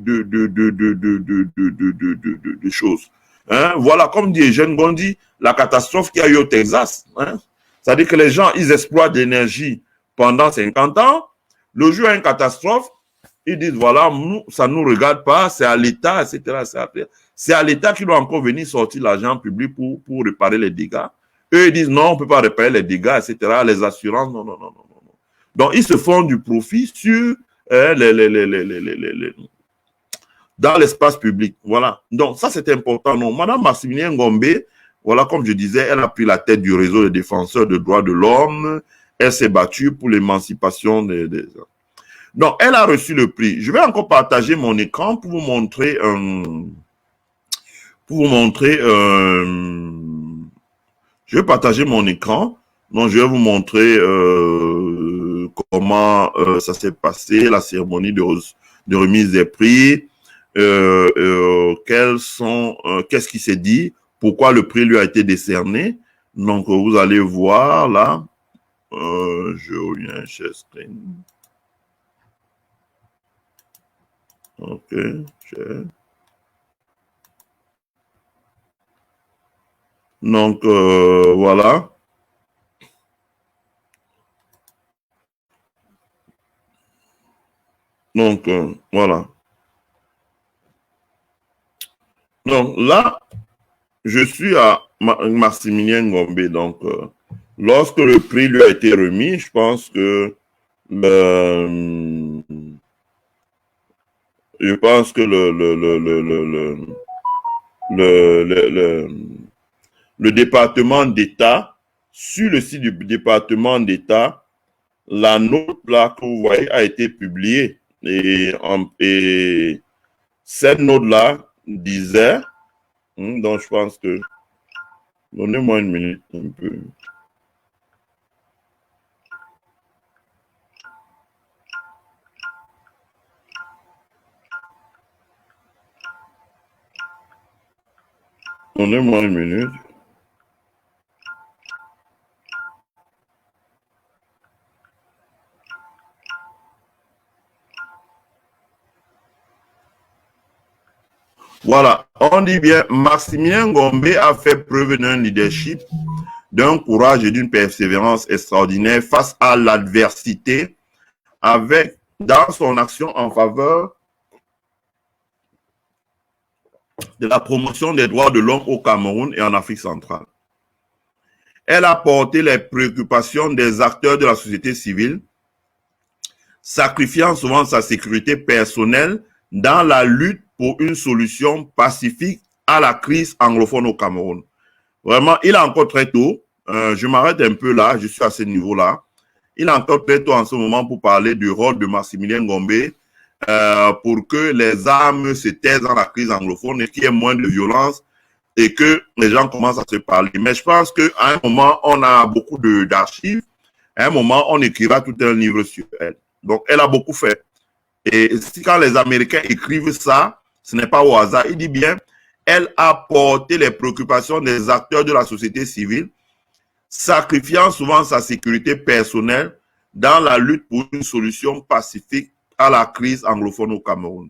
choses. Hein? Voilà, comme dit Eugène Gondi, la catastrophe qu'il y a eu au Texas. Hein? C'est-à-dire que les gens, ils exploitent l'énergie pendant 50 ans. Le jour où il y a une catastrophe, ils disent, voilà, nous, ça ne nous regarde pas, c'est à l'État, etc. C'est à l'État qui doit encore venir sortir l'argent public pour réparer les dégâts. Eux, ils disent, non, on ne peut pas réparer les dégâts, etc. Les assurances, non, non, non, non. Non. Donc, ils se font du profit sur dans l'espace public. Voilà. Donc, ça, c'est important. Non, Madame Maximilienne Ngombe, voilà, comme je disais, elle a pris la tête du réseau des défenseurs des droits de l'homme. Elle s'est battue pour l'émancipation des... Donc, elle a reçu le prix. Je vais encore partager mon écran pour vous montrer je vais partager mon écran. Donc, je vais vous montrer comment ça s'est passé, la cérémonie de remise des prix. Qu'est-ce qui s'est dit, pourquoi le prix lui a été décerné. Donc, vous allez voir là. Je reviens share screen. Ok, share. Donc, voilà. Donc, voilà. Donc, là, je suis à Maximilien Ngombe. Donc, lorsque le prix lui a été remis, je pense que le département d'État, sur le site du département d'État, la note là que vous voyez a été publiée. Et cette note-là disait, donc je pense que, donnez-moi une minute un peu. Donnez-moi une minute. Voilà, on dit bien, Maximilien Ngombe a fait preuve d'un leadership, d'un courage et d'une persévérance extraordinaire face à l'adversité, avec, dans son action en faveur de la promotion des droits de l'homme au Cameroun et en Afrique centrale. Elle a porté les préoccupations des acteurs de la société civile, sacrifiant souvent sa sécurité personnelle dans la lutte pour une solution pacifique à la crise anglophone au Cameroun. Vraiment, il est encore très tôt. Je m'arrête un peu là, je suis à ce niveau-là. Il est encore très tôt en ce moment pour parler du rôle de Maximilien Ngombe pour que les armes se taisent dans la crise anglophone et qu'il y ait moins de violence et que les gens commencent à se parler. Mais je pense qu'à un moment, on a beaucoup d'archives. À un moment, on écrira tout un livre sur elle. Donc, elle a beaucoup fait. Et si quand les Américains écrivent ça, ce n'est pas au hasard. Il dit bien, elle a porté les préoccupations des acteurs de la société civile, sacrifiant souvent sa sécurité personnelle dans la lutte pour une solution pacifique à la crise anglophone au Cameroun.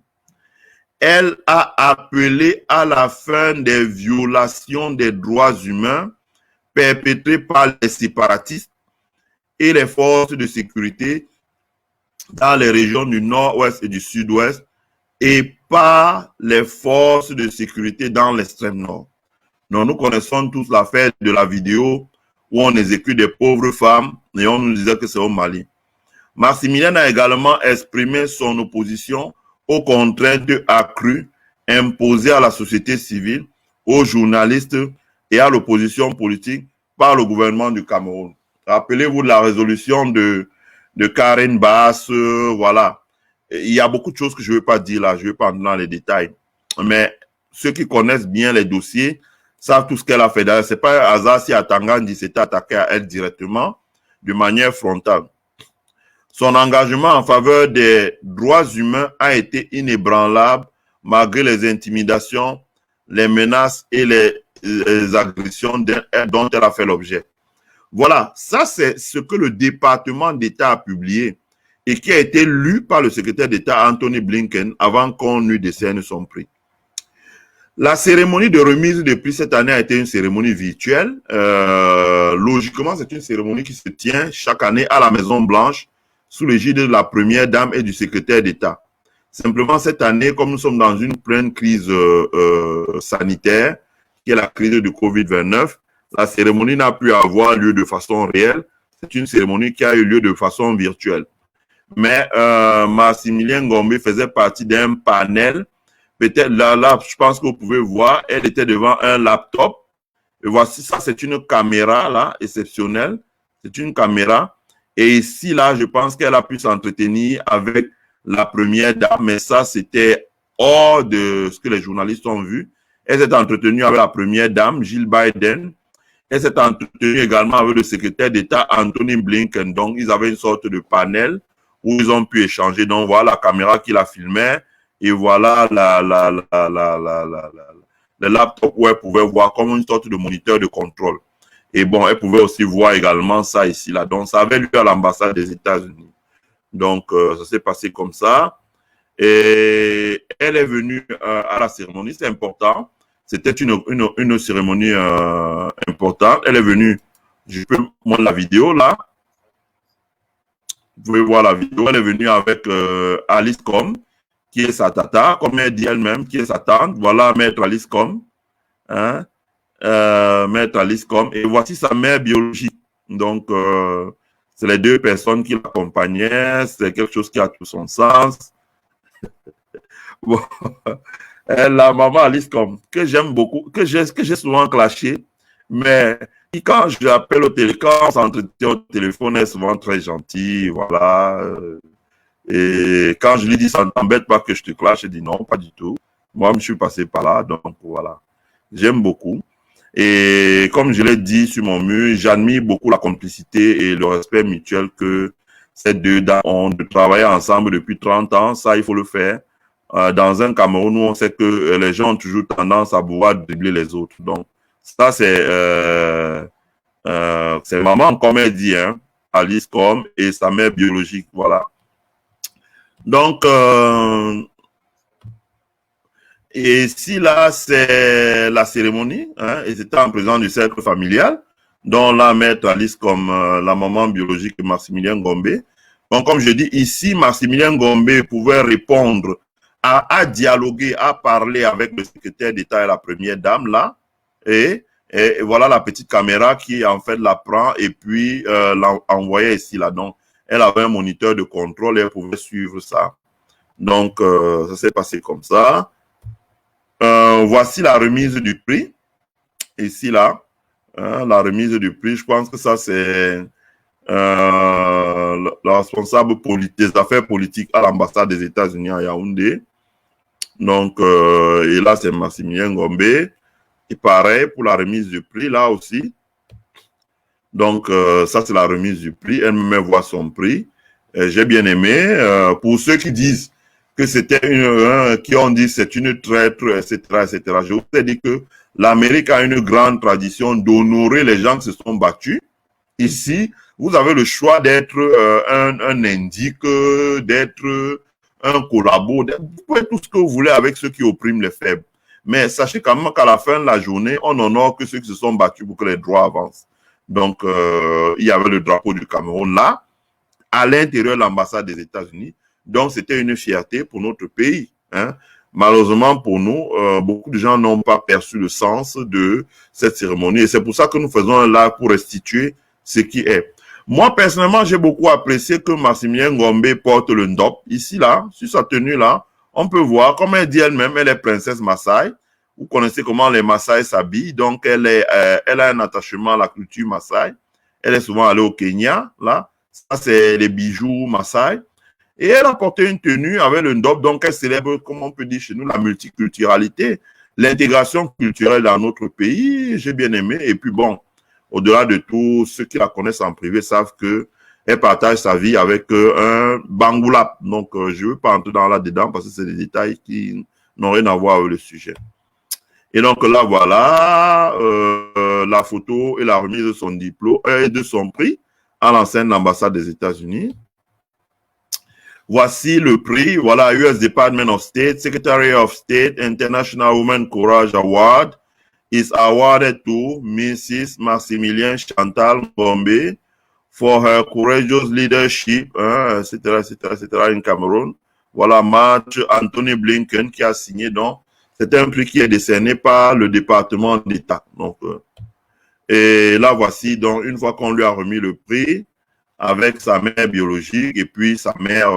Elle a appelé à la fin des violations des droits humains perpétrées par les séparatistes et les forces de sécurité dans les régions du nord-ouest et du sud-ouest et par les forces de sécurité dans l'extrême nord. Donc, nous connaissons tous l'affaire de la vidéo où on exécute des pauvres femmes et on nous disait que c'est au Mali. Maximilien a également exprimé son opposition aux contraintes accrues imposées à la société civile, aux journalistes et à l'opposition politique par le gouvernement du Cameroun. Rappelez-vous de la résolution de Karen Bass, voilà. Il y a beaucoup de choses que je ne veux pas dire là, je ne vais pas entrer dans les détails. Mais ceux qui connaissent bien les dossiers savent tout ce qu'elle a fait. D'ailleurs, c'est pas un hasard si Atangandi s'était attaqué à elle directement, de manière frontale. Son engagement en faveur des droits humains a été inébranlable malgré les intimidations, les menaces et les agressions dont elle a fait l'objet. Voilà, ça c'est ce que le département d'État a publié et qui a été lu par le secrétaire d'État Anthony Blinken avant qu'on lui décerne son prix. La cérémonie de remise de prix cette année a été une cérémonie virtuelle. Logiquement, c'est une cérémonie qui se tient chaque année à la Maison-Blanche sous l'égide de la première dame et du secrétaire d'État. Simplement, cette année, comme nous sommes dans une pleine crise sanitaire, qui est la crise du Covid-19, la cérémonie n'a pu avoir lieu de façon réelle. C'est une cérémonie qui a eu lieu de façon virtuelle. Mais Maximilien Ngombe faisait partie d'un panel. Peut-être là, je pense que vous pouvez voir, elle était devant un laptop. Et voici, ça, c'est une caméra, là, exceptionnelle. C'est une caméra. Et ici, là, je pense qu'elle a pu s'entretenir avec la première dame, mais ça, c'était hors de ce que les journalistes ont vu. Elle s'est entretenue avec la première dame, Jill Biden. Elle s'est entretenue également avec le secrétaire d'État, Anthony Blinken. Donc, ils avaient une sorte de panel où ils ont pu échanger. Donc, voilà la caméra qui la filmait. Et voilà le laptop où elle pouvait voir comme une sorte de moniteur de contrôle. Et bon, elle pouvait aussi voir également ça ici, là. Donc, ça avait lieu à l'ambassade des États-Unis. Donc, ça s'est passé comme ça. Et elle est venue à la cérémonie, c'est important. C'était une cérémonie importante. Elle est venue, je peux montrer la vidéo, là. Vous pouvez voir la vidéo. Elle est venue avec Alice Com, qui est sa tata, comme elle dit elle-même, qui est sa tante. Voilà Maître Alice Com. Hein? Maître Alice Com. Et voici sa mère biologique. Donc, c'est les deux personnes qui l'accompagnaient. C'est quelque chose qui a tout son sens. Bon. La maman Alice Com, que j'aime beaucoup, que j'ai souvent clashé, mais quand je l'appelle au téléphone, quand on s'entretient au téléphone, elle est souvent très gentille, voilà. Et quand je lui dis, ça ne t'embête pas que je te clash, elle dit non, pas du tout. Moi, je suis passé par là, donc voilà. J'aime beaucoup. Et comme je l'ai dit sur mon mur, j'admire beaucoup la complicité et le respect mutuel que ces deux dames ont de travailler ensemble depuis 30 ans. Ça, il faut le faire. Dans un Cameroun où on sait que les gens ont toujours tendance à vouloir dribbler les autres. Donc, ça, c'est maman, comme elle dit, hein, Alice Com, et sa mère biologique, voilà. Donc, et ici, là, c'est la cérémonie, hein, et c'était en présence du cercle familial, dont la maître Alice comme la maman biologique de Maximilien Ngombe. Donc, comme je dis, ici, Maximilien Ngombe pouvait répondre à dialoguer, à parler avec le secrétaire d'État et la première dame, là, et voilà la petite caméra qui, en fait, la prend et puis l'envoyait ici, là. Donc, elle avait un moniteur de contrôle et elle pouvait suivre ça. Donc, ça s'est passé comme ça. Voici la remise du prix. Ici, là, hein, la remise du prix. Je pense que ça, c'est le responsable des affaires politiques à l'ambassade des États-Unis à Yaoundé. Donc, et là, c'est Maximilien Ngombe. Et pareil pour la remise du prix, là aussi. Donc, ça, c'est la remise du prix. Elle me voit son prix. J'ai bien aimé. Pour ceux qui disent que c'était qui ont dit c'est une traître, etc., etc. Je vous ai dit que l'Amérique a une grande tradition d'honorer les gens qui se sont battus. Ici, vous avez le choix d'être un indique, d'être un collabo. Vous pouvez tout ce que vous voulez avec ceux qui oppriment les faibles. Mais sachez quand même qu'à la fin de la journée, on n'honore que ceux qui se sont battus pour que les droits avancent. Donc, il y avait le drapeau du Cameroun là, à l'intérieur de l'ambassade des États-Unis. Donc, c'était une fierté pour notre pays. Hein. Malheureusement pour nous, beaucoup de gens n'ont pas perçu le sens de cette cérémonie. Et c'est pour ça que nous faisons un live pour restituer ce qui est. Moi, personnellement, j'ai beaucoup apprécié que Maximilien Ngombe porte le ndop. Ici, là, sur sa tenue, là, on peut voir, comme elle dit elle-même, elle est princesse Maasai. Vous connaissez comment les Maasai s'habillent. Donc, elle a un attachement à la culture Maasai. Elle est souvent allée au Kenya, là. Ça, c'est les bijoux Maasai. Et elle a porté une tenue avec le ndop. Donc, elle célèbre, comme on peut dire chez nous, la multiculturalité. l'intégration culturelle dans notre pays, j'ai bien aimé. Et puis bon, au-delà de tout, ceux qui la connaissent en privé savent que elle partage sa vie avec un bangoulap. Donc, je ne veux pas entrer dans là-dedans parce que c'est des détails qui n'ont rien à voir avec le sujet. Et donc là, voilà la photo et la remise de son diplôme et de son prix à l'ancienne ambassade des États-Unis. Voici le prix, voilà, US Department of State, Secretary of State, International Women Courage Award is awarded to Mrs. Maximilien Chantal Ngombe for her courageous leadership, etc., etc., etc., in Cameroun. Voilà, March Anthony Blinken qui a signé, donc, c'est un prix qui est décerné par le département d'État. Donc, et là, voici, donc, une fois qu'on lui a remis le prix, avec sa mère biologique et puis sa mère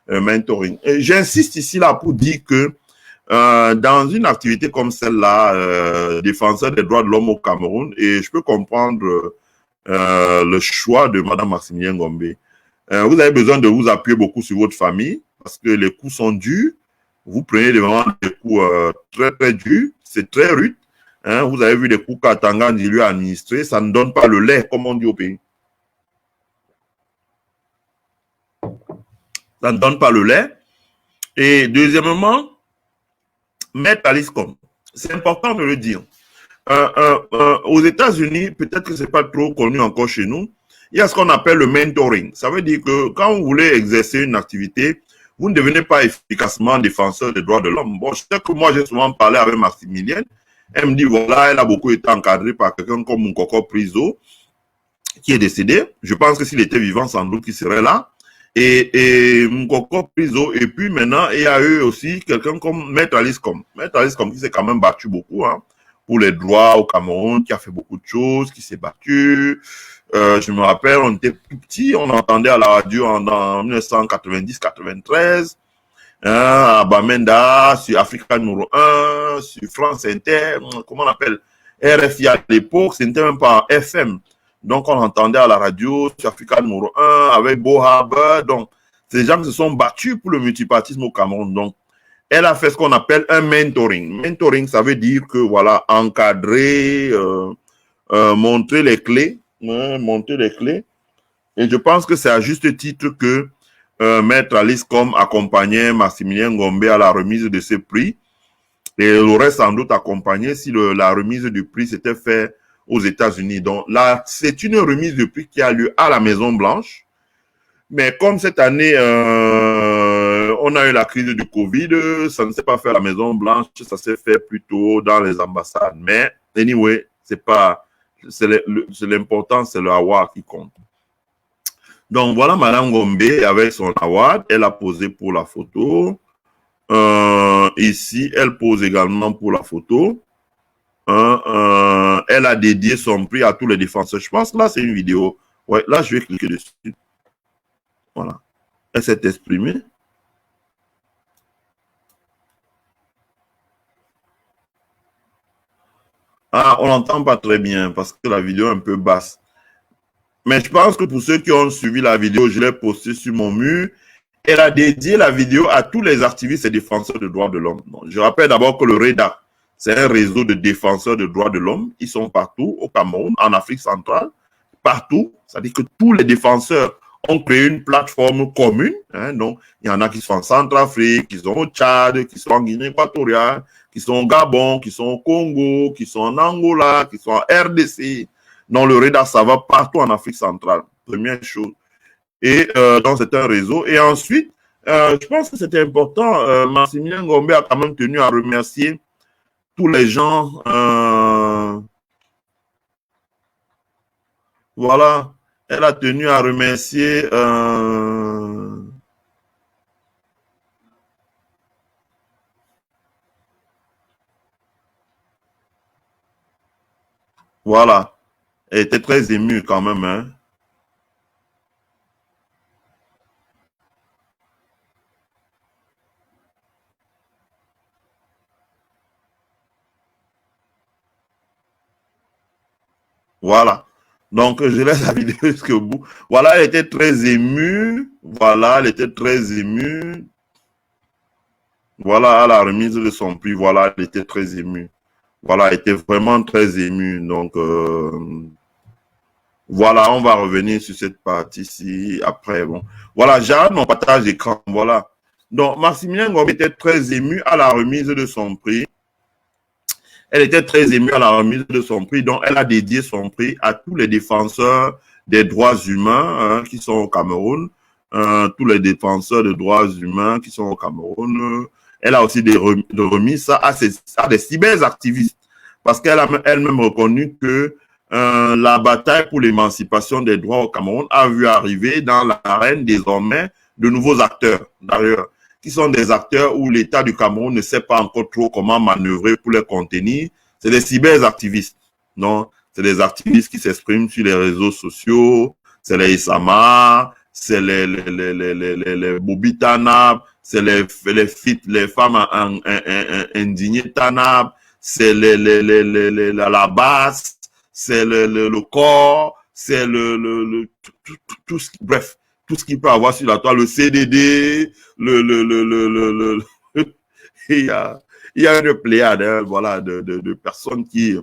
mentoring. J'insiste ici là pour dire que dans une activité comme celle-là, défenseur des droits de l'homme au Cameroun, et je peux comprendre le choix de Mme Maximilien Ngombe. Vous avez besoin de vous appuyer beaucoup sur votre famille parce que les coups sont durs. Vous prenez vraiment des coups très, très durs. C'est très rude. Hein, vous avez vu les coups qu'Atanga lui a administrés. Ça ne donne pas le lait, comme on dit au pays. Ça ne donne pas le lait. Et deuxièmement, Maître Alice Com, c'est important de le dire. Aux États-Unis, peut-être que ce n'est pas trop connu encore chez nous, il y a ce qu'on appelle le mentoring. Ça veut dire que quand vous voulez exercer une activité, vous ne devenez pas efficacement défenseur des droits de l'homme. Bon, je sais que moi, j'ai souvent parlé avec Maximilienne. Elle me dit, voilà, elle a beaucoup été encadrée par quelqu'un comme Moukoko Priso, qui est décédé. Je pense que s'il était vivant, sans doute qu'il serait là. Et Moukoko Priso. Et puis maintenant, il y a eu aussi quelqu'un comme Maître Alice Com. Maître Alice Com qui s'est quand même battu beaucoup pour les droits au Cameroun, qui a fait beaucoup de choses, qui s'est battu. Je me rappelle, on était plus petits, on entendait à la radio en 1990-93, à Bamenda, sur Africa numéro 1, sur France Inter, comment on appelle, RFI à l'époque, c'était même pas FM. Donc, on entendait à la radio, sur Africa numéro 1, avec Bohab. Donc, ces gens qui se sont battus pour le multipartisme au Cameroun. Donc, elle a fait ce qu'on appelle un mentoring. Mentoring, ça veut dire que, voilà, encadrer, montrer les clés, montrer les clés. Et je pense que c'est à juste titre que Maître Alice Com accompagnait Maximilien Ngombe à la remise de ce prix. Et elle aurait sans doute accompagné si la remise du prix s'était fait aux États-Unis. Donc là, c'est une remise de prix qui a lieu à la Maison-Blanche. Mais comme cette année, on a eu la crise du Covid, ça ne s'est pas fait à la Maison-Blanche, ça s'est fait plutôt dans les ambassades. Mais, anyway, c'est l'important, c'est le award qui compte. Donc, voilà Madame Ngombe avec son award. Elle a posé pour la photo. Ici, elle pose également pour la photo. Elle a dédié son prix à tous les défenseurs. Je pense que là, c'est une vidéo. Ouais, là, je vais cliquer dessus. Voilà. Elle s'est exprimée. Ah, on n'entend pas très bien parce que la vidéo est un peu basse. Mais je pense que pour ceux qui ont suivi la vidéo, je l'ai postée sur mon mur. Elle a dédié la vidéo à tous les activistes et défenseurs des droits de l'homme. Je rappelle d'abord que le REDA, c'est un réseau de défenseurs des droits de l'homme. Ils sont partout, au Cameroun, en Afrique centrale, partout. C'est-à-dire que tous les défenseurs ont créé une plateforme commune. Donc, il y en a qui sont en Centrafrique, qui sont au Tchad, qui sont en Guinée équatoriale, qui sont au Gabon, qui sont au Congo, qui sont en Angola, qui sont en RDC. Donc, le REDA, ça va partout en Afrique centrale. Première chose. Et donc, c'est un réseau. Et ensuite, je pense que c'était important. Maximilien Ngombe a quand même tenu à remercier tous les gens. Voilà. Elle a tenu à remercier voilà. Elle était très émue quand même. Hein. Voilà. Donc, je laisse la vidéo jusqu'au bout. Voilà, elle était très émue. Voilà, elle était très émue. voilà, à la remise de son prix, voilà, elle était très émue. Voilà, elle était vraiment très émue. Donc, voilà, on va revenir sur cette partie-ci après. Bon, voilà, j'arrête mon partage d'écran. Voilà. Donc, Maximilien Ngombe était très ému à la remise de son prix. Elle était très émue à la remise de son prix, donc elle a dédié son prix à tous les défenseurs des droits humains qui sont au Cameroun, tous les défenseurs des droits humains qui sont au Cameroun. Elle a aussi remis ça à des cyberactivistes, parce qu'elle a elle-même reconnu que la bataille pour l'émancipation des droits au Cameroun a vu arriver dans l'arène désormais de nouveaux acteurs, d'ailleurs, qui sont des acteurs où l'État du Cameroun ne sait pas encore trop comment manœuvrer pour les contenir. C'est des cyberactivistes. Non, c'est des activistes qui s'expriment sur les réseaux sociaux, c'est les Isama, c'est les Bobi Tanab, c'est les femmes indignées Tanab, c'est la basse, c'est le corps, c'est tout ce qui, bref, tout ce qu'il peut avoir sur la toile, le CDD, il y a une pléiade, hein, voilà, de personnes qui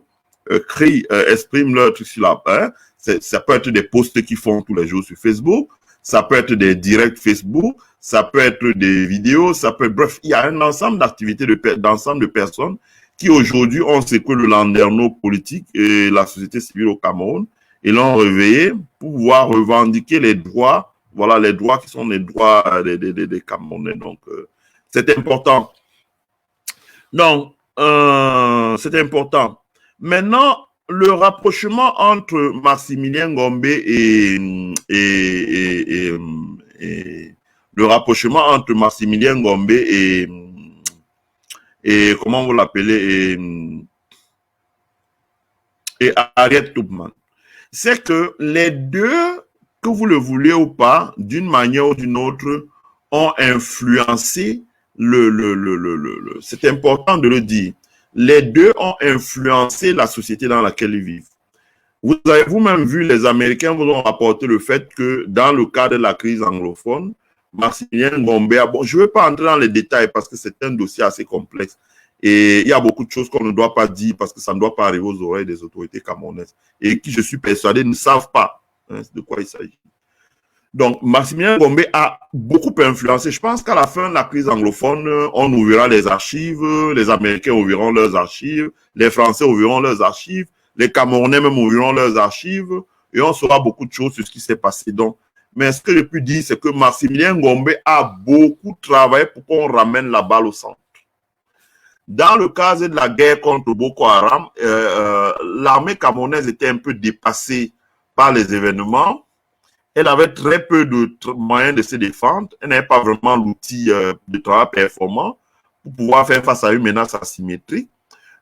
crient, expriment leur truc sur la hein. Ça peut être des posts qu'ils font tous les jours sur Facebook, ça peut être des directs Facebook, ça peut être des vidéos, ça peut, bref, il y a un ensemble d'activités d'ensemble de personnes qui aujourd'hui ont secoué le landerneau politique et la société civile au Cameroun et l'ont réveillé pour pouvoir revendiquer les droits, voilà, les droits qui sont les droits des Camerounais. Donc, c'est important. Donc, c'est important. Maintenant, le rapprochement entre Maximilien Ngombe et le rapprochement entre Maximilien Ngombe et comment vous l'appelez et Harriet Tubman, c'est que les deux, que vous le vouliez ou pas, d'une manière ou d'une autre, ont influencé c'est important de le dire. Les deux ont influencé la société dans laquelle ils vivent. Vous avez vous-même vu, les Américains vous ont rapporté le fait que dans le cadre de la crise anglophone, Maximilien Ngombe, bon, je ne veux pas entrer dans les détails parce que c'est un dossier assez complexe et il y a beaucoup de choses qu'on ne doit pas dire parce que ça ne doit pas arriver aux oreilles des autorités camerounaises et qui, je suis persuadé, ne savent pas de quoi il s'agit. Donc, Maximilien Ngombe a beaucoup influencé. Je pense qu'à la fin de la crise anglophone, on ouvrira les archives, les Américains ouvriront leurs archives, les Français ouvriront leurs archives, les Camerounais même ouvriront leurs archives, et on saura beaucoup de choses sur ce qui s'est passé. Donc, mais ce que je peux dire, c'est que Maximilien Ngombe a beaucoup travaillé pour qu'on ramène la balle au centre. Dans le cadre de la guerre contre Boko Haram, l'armée camerounaise était un peu dépassée par les événements. Elle avait très peu de moyens de se défendre. Elle n'avait pas vraiment l'outil de travail performant pour pouvoir faire face à une menace asymétrique.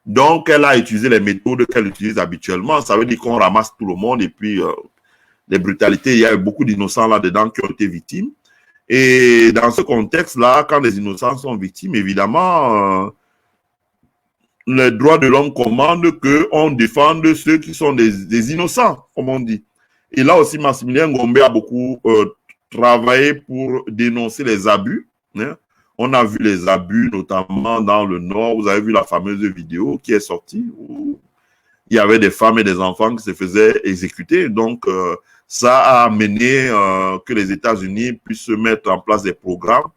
Donc, elle a utilisé les méthodes qu'elle utilise habituellement. Ça veut dire qu'on ramasse tout le monde et puis les brutalités, il y a eu beaucoup d'innocents là-dedans qui ont été victimes. Et dans ce contexte-là, quand les innocents sont victimes, évidemment, les droits de l'homme commandent qu'on défende ceux qui sont des innocents, comme on dit. Et là aussi, Maximilien Ngombe a beaucoup travaillé pour dénoncer les abus. Hein. On a vu les abus, notamment dans le Nord. Vous avez vu la fameuse vidéo qui est sortie où il y avait des femmes et des enfants qui se faisaient exécuter. Donc, ça a amené que les États-Unis puissent mettre en place des programmes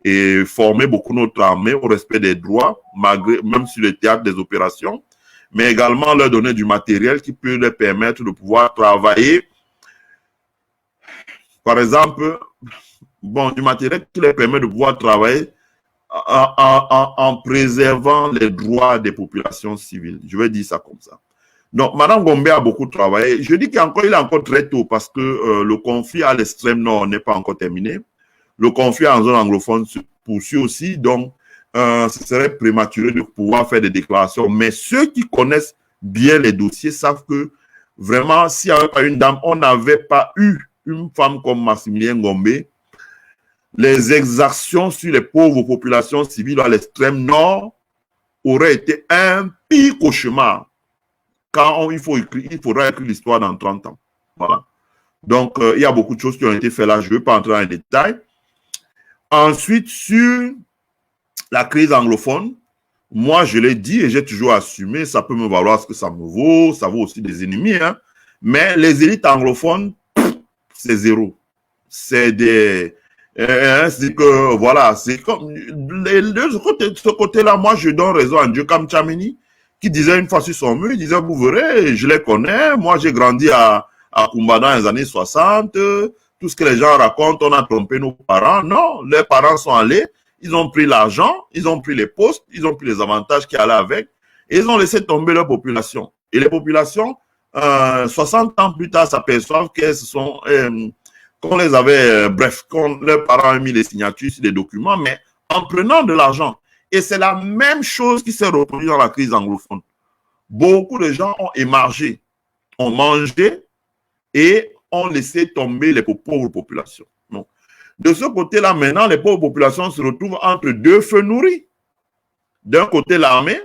et former beaucoup notre armée au respect des droits, malgré, même sur le théâtre des opérations, mais également leur donner du matériel qui peut leur permettre de pouvoir travailler. Par exemple, bon, du matériel qui leur permet de pouvoir travailler en préservant les droits des populations civiles. Je vais dire ça comme ça. Donc, Mme Ngombe a beaucoup travaillé. Je dis qu'il est encore très tôt parce que le conflit à l'extrême nord n'est pas encore terminé. Le conflit en zone anglophone se poursuit aussi. Donc, ce serait prématuré de pouvoir faire des déclarations. Mais ceux qui connaissent bien les dossiers savent que vraiment, s'il n'y avait pas une dame, on n'avait pas eu une femme comme Maximilien Ngombe. Les exactions sur les pauvres populations civiles à l'extrême nord auraient été un pire cauchemar. Quand il faudra écrire l'histoire dans 30 ans. Voilà. Donc, il y a beaucoup de choses qui ont été faites là. Je ne veux pas entrer dans les détails. Ensuite, sur la crise anglophone, moi, je l'ai dit et j'ai toujours assumé, ça peut me valoir ce que ça me vaut, ça vaut aussi des ennemis, hein. Mais les élites anglophones, c'est zéro. C'est des... c'est que, voilà, c'est comme... De ce côté-là, moi, je donne raison à Dieu comme Tchameni, qui disait une fois sur son mur, il disait, vous verrez, je les connais, moi, j'ai grandi à Kumba dans les années 60, tout ce que les gens racontent, on a trompé nos parents. Non, les parents sont allés, ils ont pris l'argent, ils ont pris les postes, ils ont pris les avantages qui allaient avec, et ils ont laissé tomber leur population. Et les populations, 60 ans plus tard, s'aperçoivent qu'elles sont, qu'on les avait, bref, qu'on leurs parents ont mis les signatures sur les documents, mais en prenant de l'argent. Et c'est la même chose qui s'est reproduite dans la crise anglophone. Beaucoup de gens ont émargé, ont mangé et ont laissé tomber les pauvres populations. Donc, de ce côté-là, maintenant, les pauvres populations se retrouvent entre deux feux nourris. D'un côté, l'armée,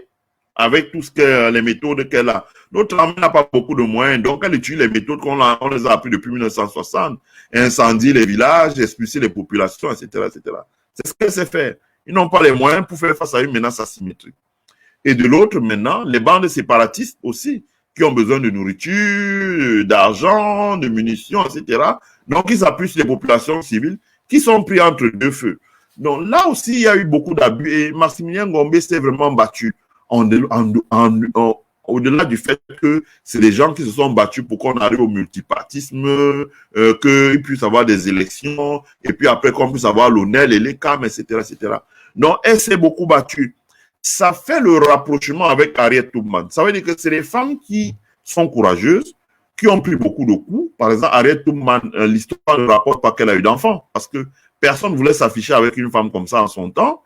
avec tout ce que les méthodes qu'elle a. Notre armée n'a pas beaucoup de moyens, donc elle utilise les méthodes on les a appris depuis 1960. Incendier les villages, expulser les populations, etc., etc. C'est ce qu'elle sait faire. Ils n'ont pas les moyens pour faire face à une menace asymétrique. Et de l'autre, maintenant, les bandes séparatistes aussi, qui ont besoin de nourriture, d'argent, de munitions, etc. Donc, ils appuient sur les populations civiles qui sont pris entre deux feux. Donc, là aussi, il y a eu beaucoup d'abus et Maximilien Ngombe s'est vraiment battu au-delà du fait que c'est des gens qui se sont battus pour qu'on arrive au multipartisme, qu'il puisse avoir des élections, et puis après qu'on puisse avoir l'ONEL et les CAM, etc., etc. Donc, elle s'est beaucoup battue. Ça fait le rapprochement avec Harriet Tubman. Ça veut dire que c'est les femmes qui sont courageuses, qui ont pris beaucoup de coups. Par exemple, Harriet Tubman, l'histoire ne rapporte pas qu'elle a eu d'enfants, parce que personne ne voulait s'afficher avec une femme comme ça en son temps.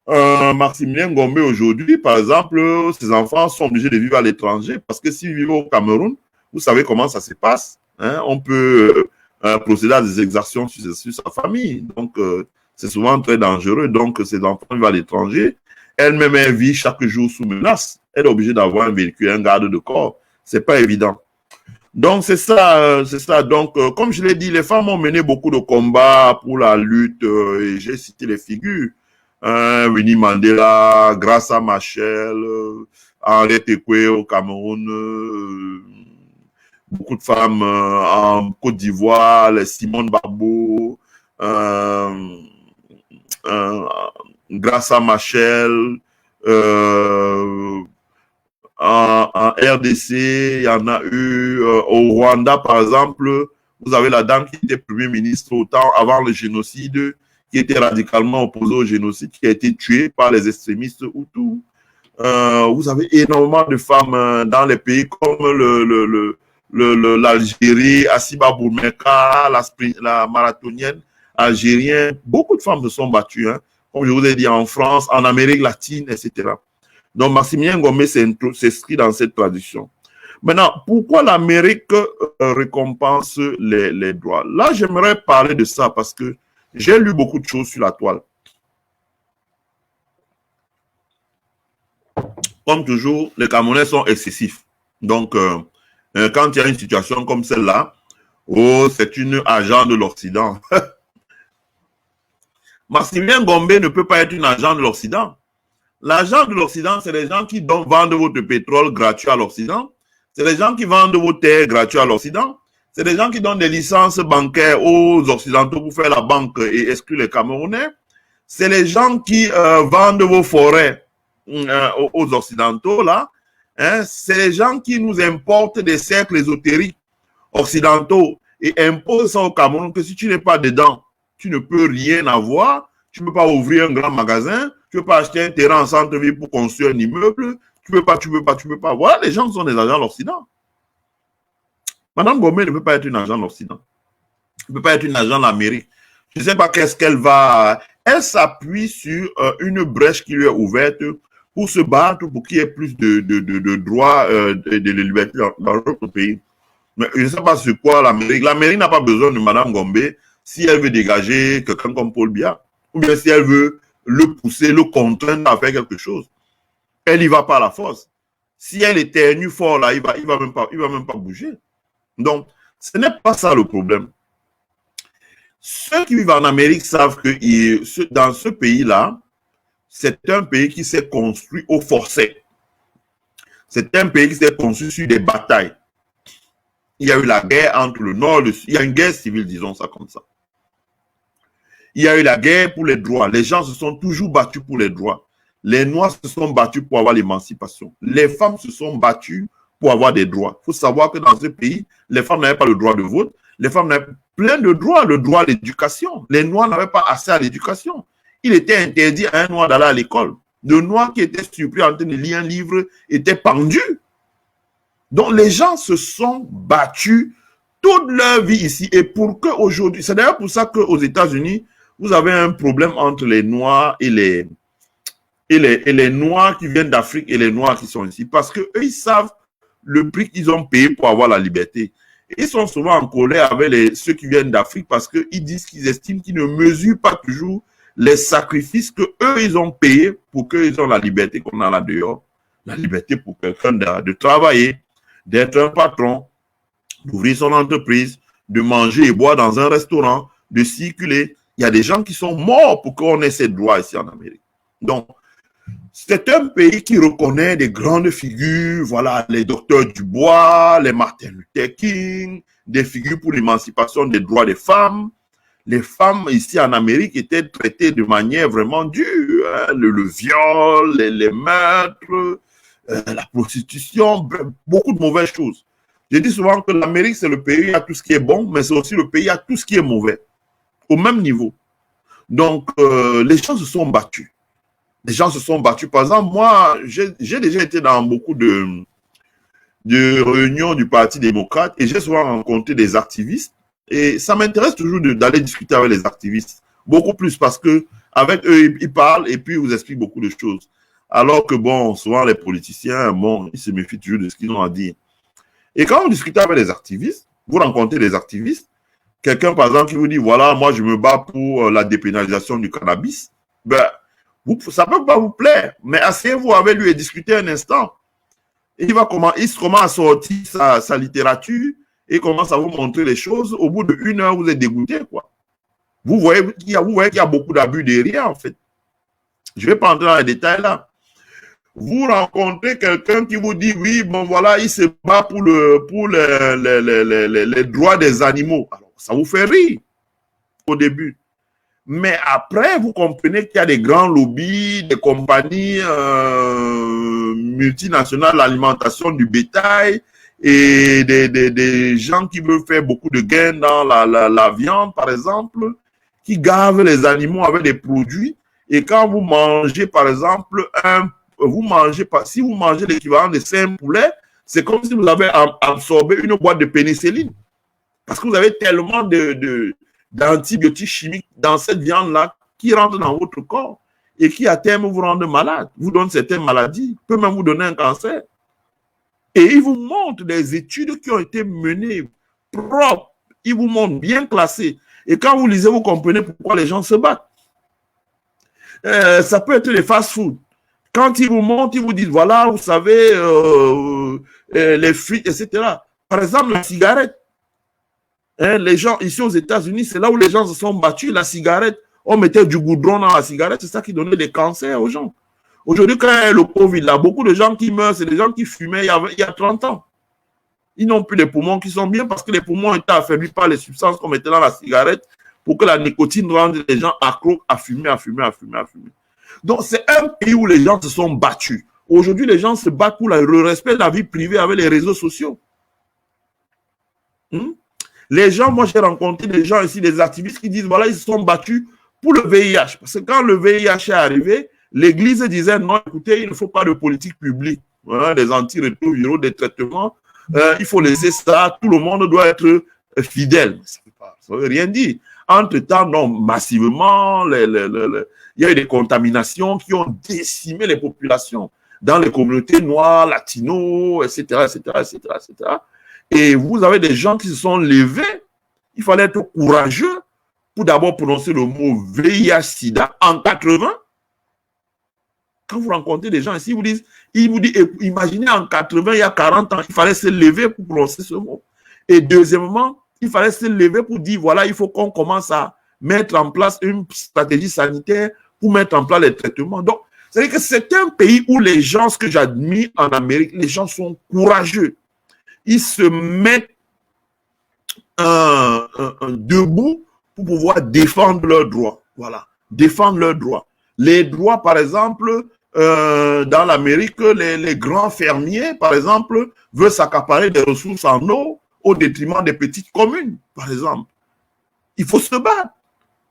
Maximilien Ngombe aujourd'hui, par exemple, ses enfants sont obligés de vivre à l'étranger parce que s'ils vivent au Cameroun, vous savez comment ça se passe. Hein? On peut procéder à des exactions sur sa famille. Donc, c'est souvent très dangereux. Donc, ses enfants vivent à l'étranger. Elle-même, elle vit chaque jour sous menace. Elle est obligée d'avoir un véhicule, un garde de corps. C'est pas évident. Donc, c'est ça, c'est ça. Donc, comme je l'ai dit, les femmes ont mené beaucoup de combats pour la lutte et j'ai cité les figures. Winnie Mandela, Graça Machel, Henriette Ekwe au Cameroun, beaucoup de femmes en Côte d'Ivoire, Simone Babo, Graça Machel, en RDC, il y en a eu au Rwanda, par exemple, vous avez la dame qui était premier ministre au temps avant le génocide, qui était radicalement opposé au génocide, qui a été tué par les extrémistes Hutus. Vous avez énormément de femmes dans les pays comme l'Algérie, Assiba Boumeka, la marathonienne algérienne. Beaucoup de femmes se sont battues, hein, comme je vous ai dit, en France, en Amérique latine, etc. Donc, Maximilien Ngombe s'inscrit dans cette tradition. Maintenant, pourquoi l'Amérique récompense les droits? Là, j'aimerais parler de ça parce que j'ai lu beaucoup de choses sur la toile. Comme toujours, les Camerounais sont excessifs. Donc, quand il y a une situation comme celle-là, oh, c'est une agent de l'Occident. Maximilien Ngombe ne peut pas être un agent de l'Occident. L'agent de l'Occident, c'est les gens qui vendent votre pétrole gratuit à l'Occident. C'est les gens qui vendent vos terres gratuites à l'Occident. C'est des gens qui donnent des licences bancaires aux Occidentaux pour faire la banque et exclure les Camerounais. C'est les gens qui vendent vos forêts aux Occidentaux, là. Hein? C'est les gens qui nous importent des cercles ésotériques occidentaux et imposent ça au Cameroun que si tu n'es pas dedans, tu ne peux rien avoir. Tu ne peux pas ouvrir un grand magasin. Tu ne peux pas acheter un terrain en centre-ville pour construire un immeuble. Tu ne peux pas. Voilà, les gens sont des agents de l'Occident. Madame Ngombe ne peut pas être une agent de l'Occident. Elle ne peut pas être une agent de l'Amérique. Je ne sais pas qu'est-ce qu'elle va... Elle s'appuie sur une brèche qui lui est ouverte pour se battre pour qu'il y ait plus de droits et de liberté dans notre pays. Mais je ne sais pas sur quoi l'Amérique... L'Amérique n'a pas besoin de Madame Ngombe si elle veut dégager quelqu'un comme Paul Biya. Ou bien si elle veut le pousser, le contraindre à faire quelque chose. Elle n'y va pas à la force. Si elle éternue fort là, il va même pas bouger. Donc, ce n'est pas ça le problème. Ceux qui vivent en Amérique savent que dans ce pays-là, c'est un pays qui s'est construit au forcé. C'est un pays qui s'est construit sur des batailles. Il y a eu la guerre entre le Nord et le Sud. Il y a une guerre civile, disons ça comme ça. Il y a eu la guerre pour les droits. Les gens se sont toujours battus pour les droits. Les Noirs se sont battus pour avoir l'émancipation. Les femmes se sont battues pour avoir des droits. Il faut savoir que dans ce pays, les femmes n'avaient pas le droit de vote. Les femmes avaient plein de droits. Le droit à l'éducation. Les Noirs n'avaient pas accès à l'éducation. Il était interdit à un Noir d'aller à l'école. Le Noir qui était surpris en train de lire un livre était pendu. Donc, les gens se sont battus toute leur vie ici. Et pour qu'aujourd'hui, c'est d'ailleurs pour ça qu'aux États-Unis, vous avez un problème entre les Noirs et les Noirs qui viennent d'Afrique et les Noirs qui sont ici. Parce qu'eux, ils savent le prix qu'ils ont payé pour avoir la liberté. Et ils sont souvent en colère avec ceux qui viennent d'Afrique parce qu'ils disent qu'ils estiment qu'ils ne mesurent pas toujours les sacrifices qu'eux, ils ont payés pour qu'ils aient la liberté qu'on a là dehors. La liberté pour quelqu'un de travailler, d'être un patron, d'ouvrir son entreprise, de manger et boire dans un restaurant, de circuler. Il y a des gens qui sont morts pour qu'on ait ces droits ici en Amérique. Donc, c'est un pays qui reconnaît des grandes figures, voilà, les docteurs Dubois, les Martin Luther King, des figures pour l'émancipation des droits des femmes. Les femmes ici en Amérique étaient traitées de manière vraiment dure. Hein, le viol, les meurtres, la prostitution, beaucoup de mauvaises choses. Je dis souvent que l'Amérique, c'est le pays où il y a tout ce qui est bon, mais c'est aussi le pays où il y a tout ce qui est mauvais, au même niveau. Donc, les gens se sont battus. Les gens se sont battus. Par exemple, moi, j'ai déjà été dans beaucoup de réunions du Parti démocrate et j'ai souvent rencontré des activistes. Et ça m'intéresse toujours d'aller discuter avec les activistes. Beaucoup plus parce que avec eux, ils parlent et puis ils vous expliquent beaucoup de choses. Alors que, bon, souvent les politiciens, bon, ils se méfient toujours de ce qu'ils ont à dire. Et quand vous discutez avec les activistes, vous rencontrez des activistes, quelqu'un, par exemple, qui vous dit, voilà, moi, je me bats pour la dépénalisation du cannabis, ben, ça peut pas vous plaire, mais asseyez-vous avec lui et discutez un instant. Et il commence à sortir sa littérature et commence à vous montrer les choses. Au bout d'1 heure, vous êtes dégoûté, quoi. Vous voyez qu'il y a beaucoup d'abus derrière, en fait. Je ne vais pas entrer dans les détails là. Vous rencontrez quelqu'un qui vous dit, oui, bon, voilà, il se bat pour les droits des animaux. Alors, ça vous fait rire au début. Mais après, vous comprenez qu'il y a des grands lobbies, des compagnies multinationales de l'alimentation du bétail et des gens qui veulent faire beaucoup de gains dans la viande, par exemple, qui gavent les animaux avec des produits. Et quand vous mangez, par exemple, si vous mangez l'équivalent de 5 poulets, c'est comme si vous avez absorbé une boîte de pénicilline. Parce que vous avez tellement d'antibiotiques chimiques dans cette viande-là qui rentrent dans votre corps et qui, à terme, vous rendent malade, vous donne certaines maladies, peut même vous donner un cancer. Et ils vous montrent des études qui ont été menées propres, ils vous montrent bien classées. Et quand vous lisez, vous comprenez pourquoi les gens se battent. Ça peut être les fast-food. Quand ils vous montrent, ils vous disent, voilà, vous savez, les frites, etc. Par exemple, la cigarette. Hein, les gens, ici aux États-Unis, c'est là où les gens se sont battus, la cigarette. On mettait du goudron dans la cigarette, c'est ça qui donnait des cancers aux gens. Aujourd'hui, quand il y a le Covid, là, beaucoup de gens qui meurent, c'est des gens qui fumaient il y a 30 ans. Ils n'ont plus les poumons qui sont bien parce que les poumons étaient affaiblis par les substances qu'on mettait dans la cigarette pour que la nicotine rende les gens accros à fumer. Donc, c'est un pays où les gens se sont battus. Aujourd'hui, les gens se battent pour le respect de la vie privée avec les réseaux sociaux. Les gens, moi, j'ai rencontré des gens ici, des activistes qui disent, voilà, ils se sont battus pour le VIH. Parce que quand le VIH est arrivé, l'Église disait, non, écoutez, il ne faut pas de politique publique. Hein, des antirétroviraux, des traitements. Il faut laisser ça. Tout le monde doit être fidèle. Ça ne veut rien dire. Entre-temps, non, massivement, il y a eu des contaminations qui ont décimé les populations dans les communautés noires, latinos, etc. Et vous avez des gens qui se sont levés. Il fallait être courageux pour d'abord prononcer le mot VIH-Sida en 80. Quand vous rencontrez des gens ici, ils vous disent, imaginez en 80, il y a 40 ans, il fallait se lever pour prononcer ce mot. Et deuxièmement, il fallait se lever pour dire, voilà, il faut qu'on commence à mettre en place une stratégie sanitaire pour mettre en place les traitements. Donc, C'est-à-dire que c'est un pays où les gens, ce que j'admire en Amérique, les gens sont courageux. Ils se mettent debout pour pouvoir défendre leurs droits. Voilà, défendre leurs droits. Les droits, par exemple, dans l'Amérique, les grands fermiers, par exemple, veulent s'accaparer des ressources en eau au détriment des petites communes, par exemple. Il faut se battre.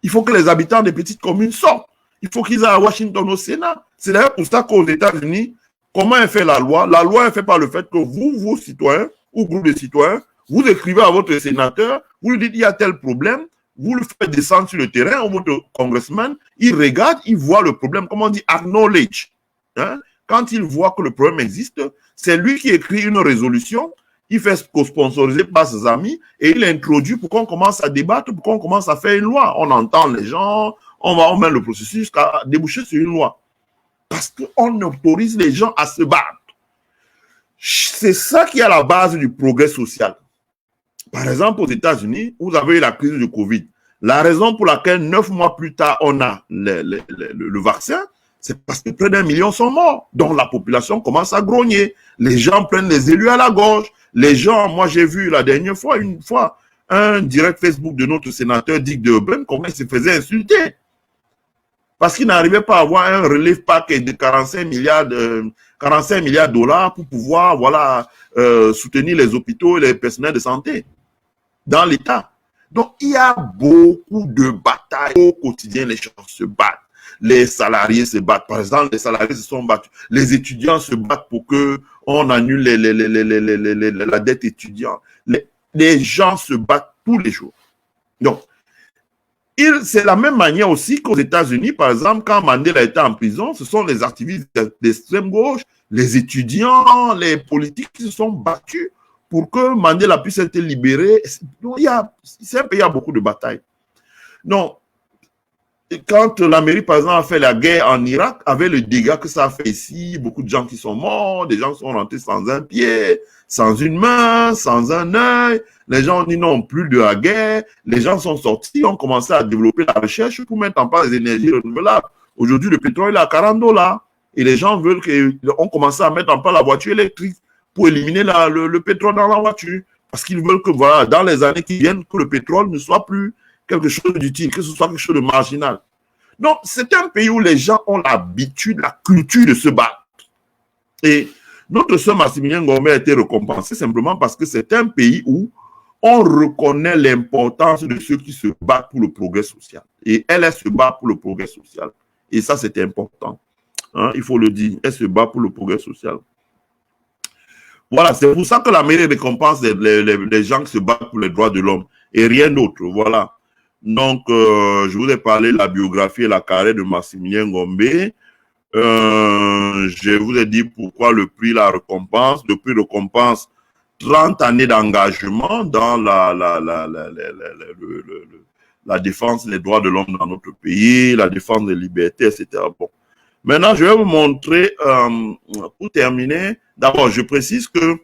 Il faut que les habitants des petites communes sortent. Il faut qu'ils aillent à Washington au Sénat. C'est d'ailleurs pour ça qu'aux États-Unis, comment est fait la loi? La loi est faite par le fait que vous, citoyens, ou groupe de citoyens, vous écrivez à votre sénateur, vous lui dites il y a tel problème, vous le faites descendre sur le terrain, ou votre congressman, il regarde, il voit le problème, comment on dit, acknowledge. Hein? Quand il voit que le problème existe, c'est lui qui écrit une résolution, il fait co-sponsoriser par ses amis et il introduit pour qu'on commence à débattre, pour qu'on commence à faire une loi. On entend les gens, on met le processus jusqu'à déboucher sur une loi. Parce qu'on autorise les gens à se battre. C'est ça qui est à la base du progrès social. Par exemple, aux États-Unis, vous avez eu la crise du Covid. La raison pour laquelle 9 mois plus tard, on a le vaccin, c'est parce que près d'1 million sont morts. Donc la population commence à grogner. Les gens prennent les élus à la gorge. Les gens, moi j'ai vu la dernière fois, un direct Facebook de notre sénateur Dick Durbin, comment il se faisait insulter. Parce qu'il n'arrivait pas à avoir un relief package de 45 milliards de dollars pour pouvoir, voilà, soutenir les hôpitaux et les personnels de santé dans l'État. Donc, il y a beaucoup de batailles au quotidien, les gens se battent. Les salariés se battent. Par exemple, les salariés se sont battus. Les étudiants se battent pour que on annule la dette étudiante. Les gens se battent tous les jours. Donc, c'est la même manière aussi qu'aux États-Unis, par exemple, quand Mandela était en prison, ce sont les activistes d'extrême gauche, les étudiants, les politiques qui se sont battus pour que Mandela puisse être libéré. C'est un pays, il y a beaucoup de batailles. Donc, quand l'Amérique, par exemple, a fait la guerre en Irak, avec le dégât que ça a fait ici, beaucoup de gens qui sont morts, des gens qui sont rentrés sans un pied, sans une main, sans un œil. Les gens ont dit non, plus de la guerre. Les gens sont sortis, ont commencé à développer la recherche pour mettre en place les énergies renouvelables. Aujourd'hui, le pétrole est à $40. Et les gens ont commencé à mettre en place la voiture électrique pour éliminer le pétrole dans la voiture. Parce qu'ils veulent que, voilà, dans les années qui viennent, que le pétrole ne soit plus quelque chose d'utile, que ce soit quelque chose de marginal. Donc, c'est un pays où les gens ont l'habitude, la culture de se battre. Et notre sœur Massimilien Ngombe a été récompensée simplement parce que c'est un pays où on reconnaît l'importance de ceux qui se battent pour le progrès social. Et elle se bat pour le progrès social. Et ça, c'est important. Hein, il faut le dire, elle se bat pour le progrès social. Voilà, c'est pour ça que la mairie récompense les gens qui se battent pour les droits de l'homme et rien d'autre. Voilà. Donc, je vous ai parlé de la biographie et la carrière de Massimilien Ngombe. Je vous ai dit pourquoi le prix la récompense. Le prix récompense 30 années d'engagement dans la défense des droits de l'homme dans notre pays, la défense des libertés, etc. Bon. Maintenant, je vais vous montrer, pour terminer, d'abord, je précise que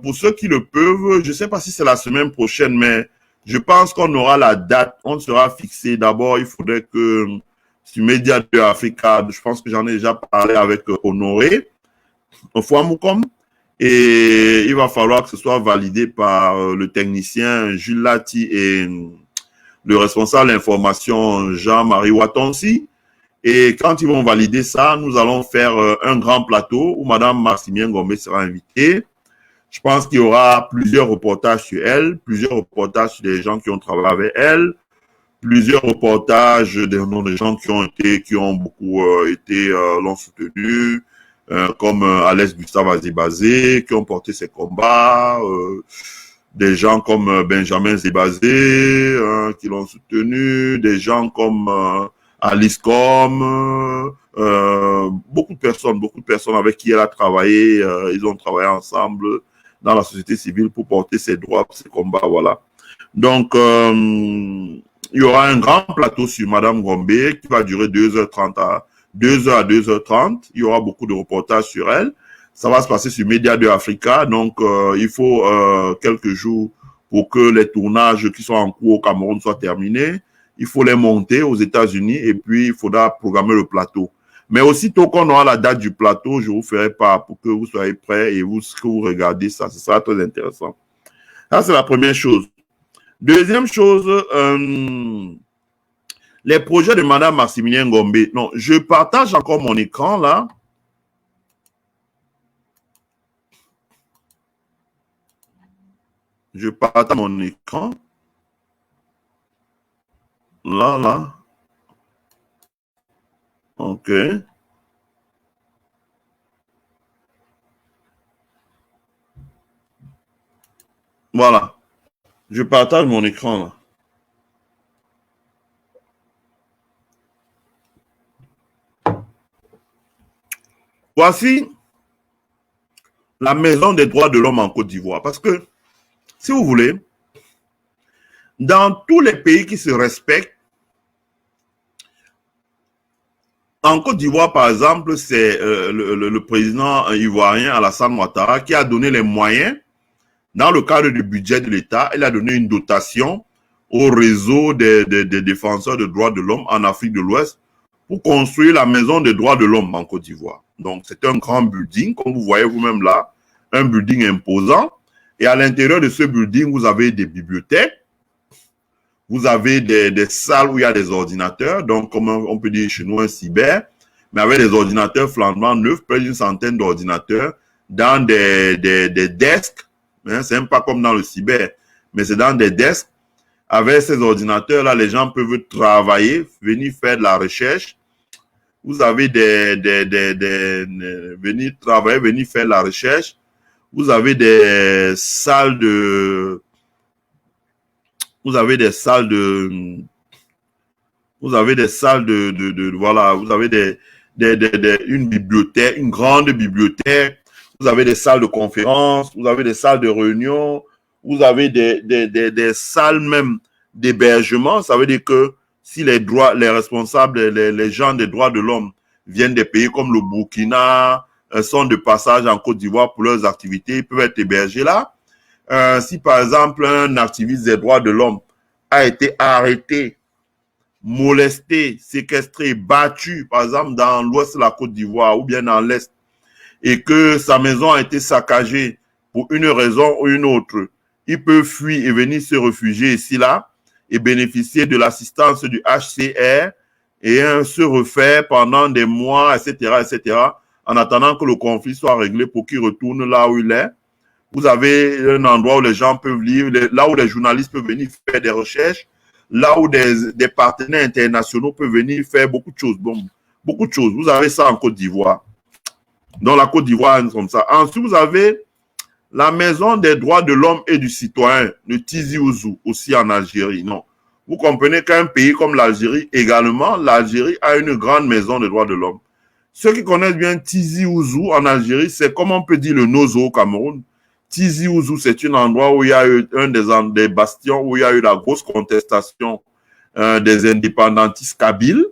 pour ceux qui le peuvent, je ne sais pas si c'est la semaine prochaine, mais je pense qu'on aura la date, on sera fixé. D'abord, il faudrait que sur Média 2 Africa, je pense que j'en ai déjà parlé avec Honoré, au Fouamoukom, et il va falloir que ce soit validé par le technicien Jules Lati et le responsable d'information Jean-Marie Watonsi. Et quand ils vont valider ça, nous allons faire un grand plateau où Madame Massimilien Ngombe sera invitée. Je pense qu'il y aura plusieurs reportages sur elle, plusieurs reportages sur les gens qui ont travaillé avec elle, plusieurs reportages des noms de gens qui ont beaucoup l'ont soutenu, comme Alex Gustave Azébazé, qui ont porté ses combats, des gens comme Benjamin Zébazé, qui l'ont soutenu, des gens comme Alice Com, beaucoup de personnes avec qui elle a travaillé, ils ont travaillé ensemble dans la société civile pour porter ses droits, ses combats, voilà. Donc, il y aura un grand plateau sur Madame Ngombe qui va durer 2h30 à 2h30. Il y aura beaucoup de reportages sur elle. Ça va se passer sur Média 2 Africa. Donc, il faut quelques jours pour que les tournages qui sont en cours au Cameroun soient terminés. Il faut les monter aux États-Unis et puis il faudra programmer le plateau. Mais aussitôt qu'on aura la date du plateau, je vous ferai part pour que vous soyez prêts et que vous regardez ça. Ce sera très intéressant. Ça, c'est la première chose. Deuxième chose, les projets de Madame Maximilien Ngombe. Non, je partage encore mon écran là. Je partage mon écran. Là. OK. Voilà. Je partage mon écran là. Voici la Maison des droits de l'homme en Côte d'Ivoire. Parce que, si vous voulez, dans tous les pays qui se respectent, en Côte d'Ivoire, par exemple, c'est le président ivoirien Alassane Ouattara qui a donné les moyens, dans le cadre du budget de l'État, il a donné une dotation au réseau des défenseurs des droits de l'homme en Afrique de l'Ouest pour construire la Maison des droits de l'homme en Côte d'Ivoire. Donc, c'est un grand building, comme vous voyez vous-même là, un building imposant. Et à l'intérieur de ce building, vous avez des bibliothèques, vous avez des salles où il y a des ordinateurs, donc comme on peut dire chez nous un cyber, mais avec des ordinateurs flambant neufs, près d'une centaine d'ordinateurs, dans des desks, hein, c'est même pas comme dans le cyber, mais c'est dans des desks. Avec ces ordinateurs-là, les gens peuvent travailler, venir faire de la recherche. Vous avez venir travailler, venir faire de la recherche. Vous avez des salles de voilà, vous avez une bibliothèque, une grande bibliothèque, vous avez des salles de conférence, vous avez des salles de réunion, vous avez des salles même d'hébergement. Ça veut dire que si les responsables, les gens des droits de l'homme viennent des pays comme le Burkina, sont de passage en Côte d'Ivoire pour leurs activités, ils peuvent être hébergés là. Si par exemple un activiste des droits de l'homme a été arrêté, molesté, séquestré, battu, par exemple dans l'ouest de la Côte d'Ivoire ou bien dans l'est, et que sa maison a été saccagée pour une raison ou une autre, il peut fuir et venir se réfugier ici là et bénéficier de l'assistance du HCR et se refaire pendant des mois, etc., en attendant que le conflit soit réglé pour qu'il retourne là où il est. Vous avez un endroit où les gens peuvent lire, là où les journalistes peuvent venir faire des recherches, là où des partenaires internationaux peuvent venir faire beaucoup de choses. Bon, beaucoup de choses. Vous avez ça en Côte d'Ivoire. Dans la Côte d'Ivoire, comme ça. Ensuite, vous avez la Maison des droits de l'homme et du citoyen, le Tizi Ouzou, aussi en Algérie. Non. Vous comprenez qu'un pays comme l'Algérie, également, l'Algérie a une grande maison des droits de l'homme. Ceux qui connaissent bien Tizi Ouzou en Algérie, c'est comme on peut dire le Nozo au Cameroun. Tizi Ouzou, c'est un endroit où il y a eu des bastions, où il y a eu la grosse contestation des indépendantistes kabyles.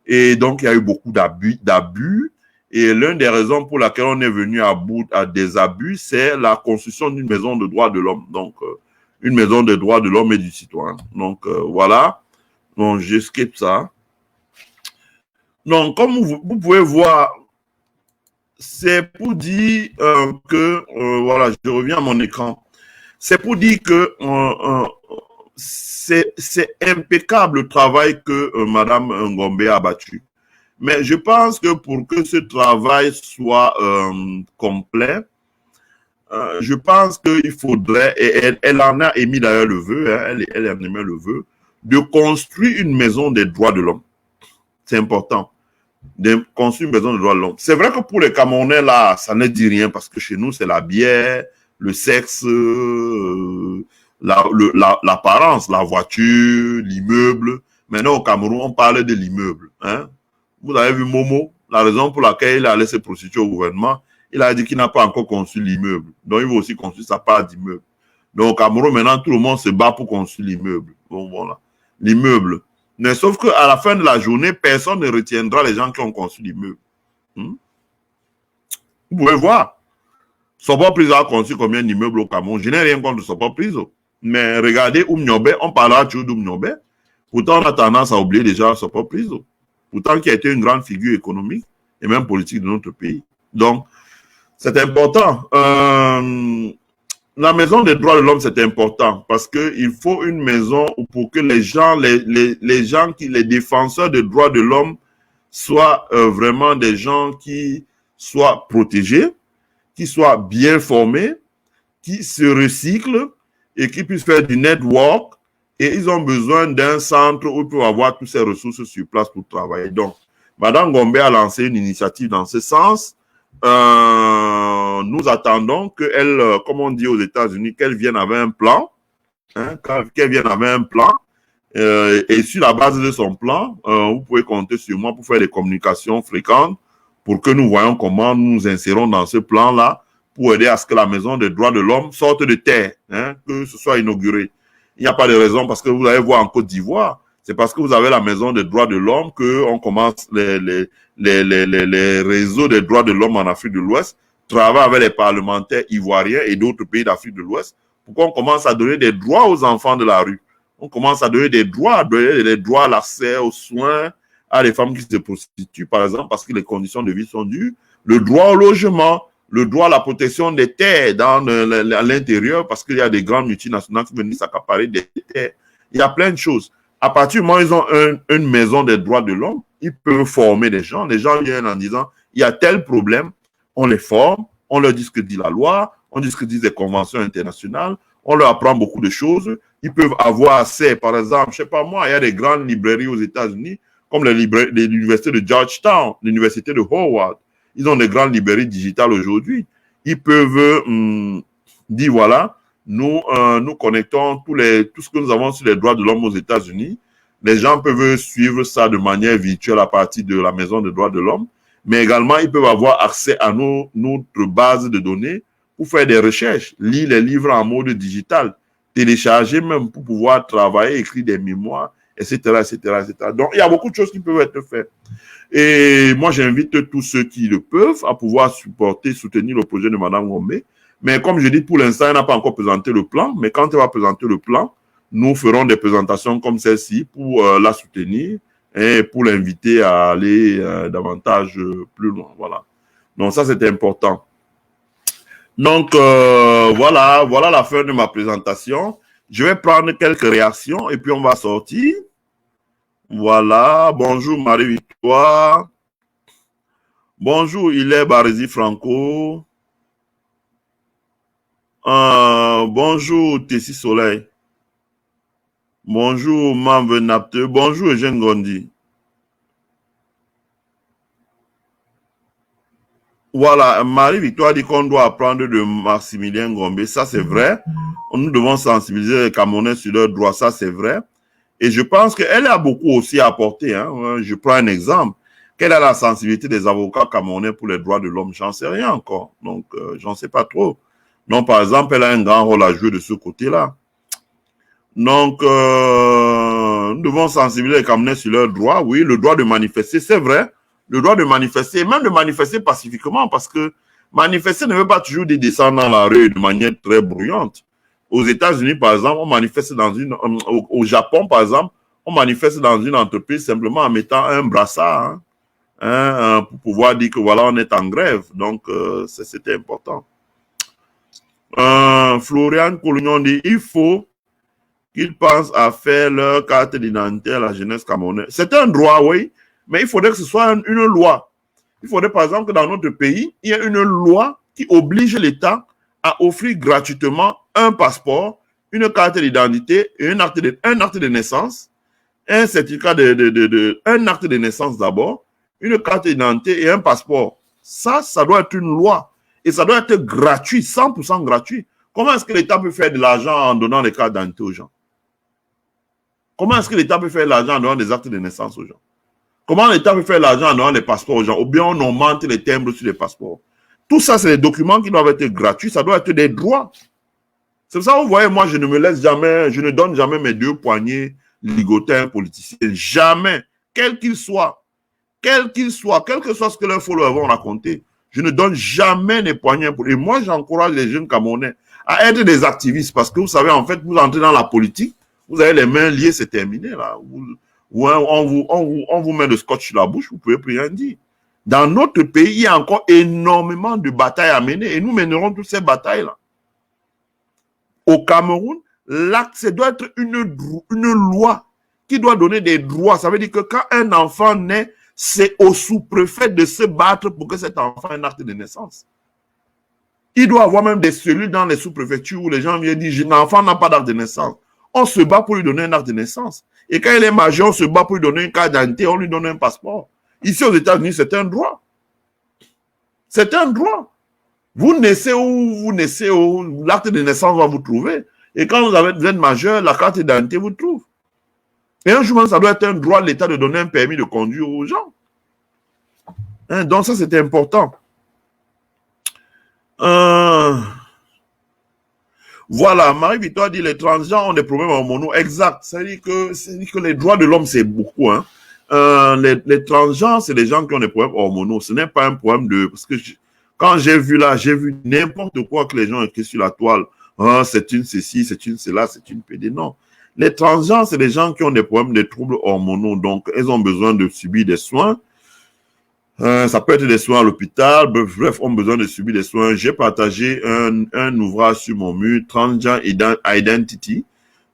Et donc, il y a eu beaucoup d'abus. Et l'une des raisons pour laquelle on est venu à bout à des abus, c'est la construction d'une maison de droits de l'homme. Donc, une maison de droits de l'homme et du citoyen. Donc, voilà. Donc, j'escape ça. Donc, comme vous pouvez voir, c'est pour dire que, voilà, je reviens à mon écran. C'est pour dire que c'est impeccable le travail que Madame Ngombe a battu. Mais je pense que pour que ce travail soit complet, je pense qu'il faudrait, et elle en a émis d'ailleurs le vœu, hein, elle en a émis le vœu, de construire une maison des droits de l'homme. C'est important. De construire une maison des droits de l'homme. C'est vrai que pour les Camerounais, là, ça ne dit rien parce que chez nous, c'est la bière, le sexe, l'apparence, la voiture, l'immeuble. Maintenant, au Cameroun, on parle de l'immeuble. Hein? Vous avez vu Momo, la raison pour laquelle il a laissé prostituer au gouvernement, il a dit qu'il n'a pas encore construit l'immeuble. Donc, il veut aussi construire sa part d'immeuble. Donc, au Cameroun, maintenant, tout le monde se bat pour construire l'immeuble. Bon, voilà. L'immeuble. Mais sauf qu'à la fin de la journée, personne ne retiendra les gens qui ont construit l'immeuble. Vous pouvez voir. Sopo-Priso a construit combien d'immeubles au Cameroun? Je n'ai rien contre Sopo-Priso. Mais regardez Oumniobé, on parlera toujours d'Oumniobé. Pourtant, on a tendance à oublier déjà Sopo-Priso. Pourtant, qui a été une grande figure économique. et même politique de notre pays. Donc, c'est important. La maison des droits de l'homme, c'est important parce qu'il faut une maison pour que les gens, les défenseurs des droits de l'homme soient vraiment des gens qui soient protégés, qui soient bien formés, qui se recyclent et qui puissent faire du network. Et ils ont besoin d'un centre où ils peuvent avoir toutes ces ressources sur place pour travailler. Donc, Madame Gombe a lancé une initiative dans ce sens. Nous attendons qu'elle, comme on dit aux États-Unis, qu'elle vienne avec un plan, hein, qu'elle vienne avec un plan. Et sur la base de son plan, vous pouvez compter sur moi pour faire des communications fréquentes pour que nous voyons comment nous nous insérons dans ce plan-là pour aider à ce que la maison des droits de l'homme sorte de terre, hein, que ce soit inauguré. Il n'y a pas de raison parce que vous allez voir en Côte d'Ivoire, c'est parce que vous avez la maison des droits de l'homme qu'on commence les réseaux des droits de l'homme en Afrique de l'Ouest, travaillent avec les parlementaires ivoiriens et d'autres pays d'Afrique de l'Ouest pour qu'on commence à donner des droits aux enfants de la rue. On commence à donner des droits à l'accès aux soins à les femmes qui se prostituent, par exemple, parce que les conditions de vie sont dures, le droit au logement, le droit à la protection des terres à l'intérieur, parce qu'il y a des grandes multinationales qui viennent s'accaparer des terres. Il y a plein de choses. À partir du moment où ils ont une maison des droits de l'homme, ils peuvent former des gens. Les gens viennent en disant, il y a tel problème, on les forme, on leur dit ce que dit la loi, on dit ce que disent les conventions internationales, on leur apprend beaucoup de choses. Ils peuvent avoir accès, par exemple, je sais pas moi, il y a des grandes librairies aux États-Unis, comme l'université de Georgetown, l'université de Howard. Ils ont des grandes librairies digitales aujourd'hui. Ils peuvent dire, voilà, nous connectons tout ce que nous avons sur les droits de l'homme aux États-Unis. Les gens peuvent suivre ça de manière virtuelle à partir de la Maison des droits de l'homme, mais également, ils peuvent avoir accès à notre base de données pour faire des recherches, lire les livres en mode digital, télécharger même pour pouvoir travailler, écrire des mémoires, etc., etc., etc. Donc, il y a beaucoup de choses qui peuvent être faites. Et moi, j'invite tous ceux qui le peuvent à pouvoir soutenir le projet de Mme Gombe. Mais comme je dis, pour l'instant, elle n'a pas encore présenté le plan. Mais quand elle va présenter le plan, nous ferons des présentations comme celle-ci pour la soutenir et pour l'inviter à aller davantage plus loin. Voilà. Donc, ça, c'est important. Donc, voilà la fin de ma présentation. Je vais prendre quelques réactions et puis on va sortir. Voilà. Bonjour Marie-Victoire. Bonjour Hilaire Barézy Franco. Bonjour Tessie Soleil. Bonjour Manvenapte. Bonjour Eugène Gondi. Voilà, Marie-Victoire dit qu'on doit apprendre de Maximilien Gombe. Ça, c'est vrai. Nous devons sensibiliser les Camerounais sur leurs droits. Ça, c'est vrai. Et je pense qu'elle a beaucoup aussi apporté. Hein. Je prends un exemple. Quelle est la sensibilité des avocats camerounais pour les droits de l'homme? J'en sais rien encore. Donc, j'en sais pas trop. Donc, par exemple, elle a un grand rôle à jouer de ce côté-là. Donc, nous devons sensibiliser les Camerounais sur leurs droits. Oui, le droit de manifester, c'est vrai. Le droit de manifester, même de manifester pacifiquement, parce que manifester ne veut pas toujours dire descendre dans la rue de manière très bruyante. Aux États-Unis, par exemple, on manifeste au Japon, par exemple, on manifeste dans une entreprise simplement en mettant un brassard, pour pouvoir dire que voilà, on est en grève. Donc, c'était important. Florian Colignon dit, il faut qu'ils pensent à faire leur carte d'identité à la jeunesse camerounaise. C'est un droit, oui, mais il faudrait que ce soit une loi. Il faudrait, par exemple, que dans notre pays, il y ait une loi qui oblige l'État à offrir gratuitement un passeport, une carte d'identité et un acte de naissance, un certificat un acte de naissance d'abord, une carte d'identité et un passeport. Ça doit être une loi. Et ça doit être gratuit, 100% gratuit. Comment est-ce que l'État peut faire de l'argent en donnant des cartes d'identité aux gens? Comment est-ce que l'État peut faire de l'argent en donnant des actes de naissance aux gens? Comment l'État peut faire de l'argent en donnant des passeports aux gens? Ou bien on augmente les timbres sur les passeports. Tout ça, c'est des documents qui doivent être gratuits. Ça doit être des droits. C'est pour ça que vous voyez, moi, je ne donne jamais mes deux poignets ligotés à un politicien. Jamais. Quel qu'il soit, quel que soit ce que leurs followers vont raconter, je ne donne jamais des poignets. Et moi, j'encourage les jeunes Camerounais à être des activistes parce que vous savez, en fait, vous entrez dans la politique, vous avez les mains liées, c'est terminé, là. On vous met le scotch sur la bouche, vous ne pouvez plus rien dire. Dans notre pays, il y a encore énormément de batailles à mener et nous mènerons toutes ces batailles-là. Au Cameroun, l'acte doit être une loi qui doit donner des droits. Ça veut dire que quand un enfant naît, c'est au sous-préfet de se battre pour que cet enfant ait un acte de naissance. Il doit avoir même des cellules dans les sous-préfectures où les gens viennent dire l'enfant n'a pas d'acte de naissance. On se bat pour lui donner un acte de naissance. Et quand il est majeur, on se bat pour lui donner une carte d'identité, on lui donne un passeport. Ici aux États-Unis, c'est un droit. C'est un droit. Vous naissez où, l'acte de naissance va vous trouver. Et quand vous êtes majeur, la carte d'identité vous trouve. Et un jour, ça doit être un droit de l'État de donner un permis de conduire aux gens. Hein, donc ça, c'est important. Voilà, Marie-Victoire dit les transgenres ont des problèmes hormonaux. Exact. C'est-à-dire que les droits de l'homme, c'est beaucoup. Hein. Les transgenres, c'est des gens qui ont des problèmes hormonaux. Ce n'est pas un problème de... Parce que quand j'ai vu n'importe quoi que les gens ont écrit sur la toile. Ah, c'est une ceci, c'est une cela, c'est une PD. Non. Les transgenres, c'est des gens qui ont des problèmes de troubles hormonaux. Donc, ils ont besoin de subir des soins. Ça peut être des soins à l'hôpital, bref, ont besoin de subir des soins. J'ai partagé un ouvrage sur mon mur, Transgender Identity.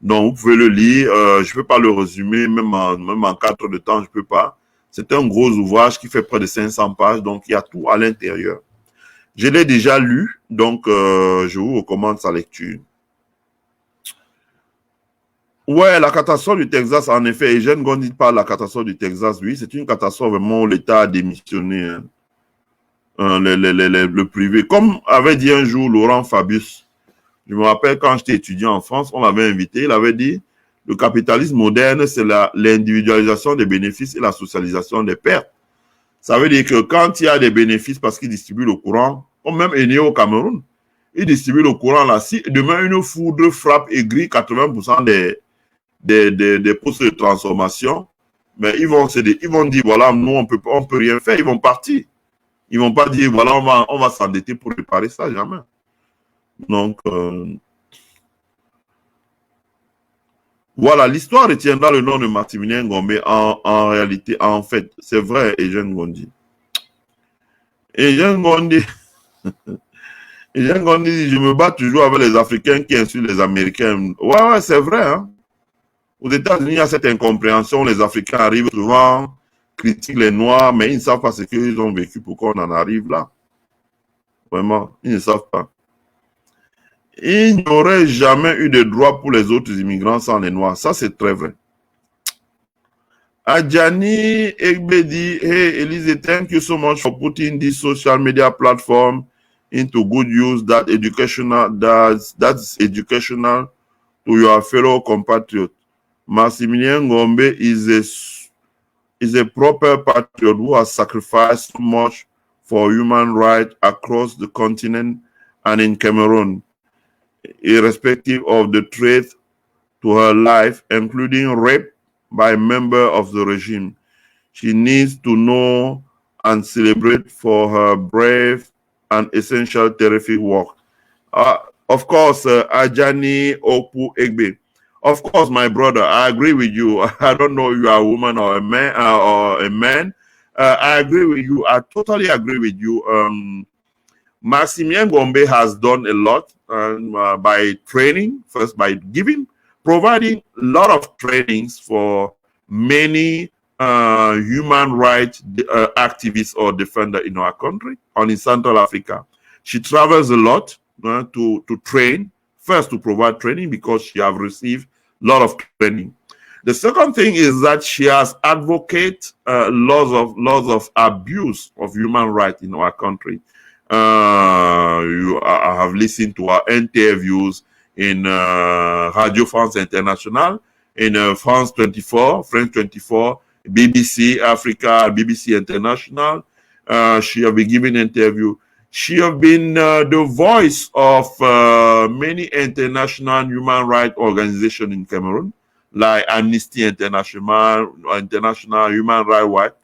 Donc, vous pouvez le lire. Je peux pas le résumer, même en 4 heures de temps, je peux pas. C'est un gros ouvrage qui fait près de 500 pages, donc il y a tout à l'intérieur. Je l'ai déjà lu, donc je vous recommande sa lecture. Ouais, la catastrophe du Texas, en effet, et Eugène Gondi parle de la catastrophe du Texas, oui, c'est une catastrophe vraiment où l'État a démissionné, hein. Le privé. Comme avait dit un jour Laurent Fabius, je me rappelle quand j'étais étudiant en France, on l'avait invité, il avait dit, le capitalisme moderne, c'est l'individualisation des bénéfices et la socialisation des pertes. Ça veut dire que quand il y a des bénéfices parce qu'ils distribuent le courant, comme même est né au Cameroun, ils distribuent le courant là, si demain une foudre frappe et grille 80% des postes de transformation, mais ils vont dire, voilà, nous, on peut rien faire, ils vont partir. Ils vont pas dire, voilà, on va s'endetter pour réparer ça, jamais. Donc, voilà, l'histoire retiendra le nom de Maximilien Ngombe en réalité, en fait, c'est vrai, Eugène Gondi. Eugène Gondi, je me bats toujours avec les Africains qui insultent les Américains. Ouais, c'est vrai, hein. Aux États-Unis, il y a cette incompréhension. Les Africains arrivent souvent, critiquent les Noirs, mais ils ne savent pas ce qu'ils ont vécu, pourquoi on en arrive là. Vraiment, ils ne savent pas. Il n'y aurait jamais eu de droit pour les autres immigrants sans les Noirs. Ça, c'est très vrai. Adjani Egbedi, hey, Elise, thank you so much for putting this social media platform into good use. That's educational to your fellow compatriots. Maximilien Ngombe is a proper patriot who has sacrificed so much for human rights across the continent and in Cameroon, irrespective of the threat to her life, including rape by a member of the regime. She needs to know and celebrate for her brave and essential terrific work. Of course, Ajani Opu Egbe. Of course, my brother, I agree with you. I don't know if you are a woman or a man. I agree with you. I totally agree with you. Maximilien Ngombe has done a lot by training, first by providing a lot of trainings for many human rights activists or defenders in our country and in Central Africa. She travels a lot to train, first to provide training because she has received a lot of training. The second thing is that she has advocated laws of abuse of human rights in our country. I have listened to her interviews in Radio France International, in France 24, France 24, BBC Africa, BBC International. She has been giving interview. She has been the voice of many international human rights organizations in Cameroon, like Amnesty International, International Human Rights Watch.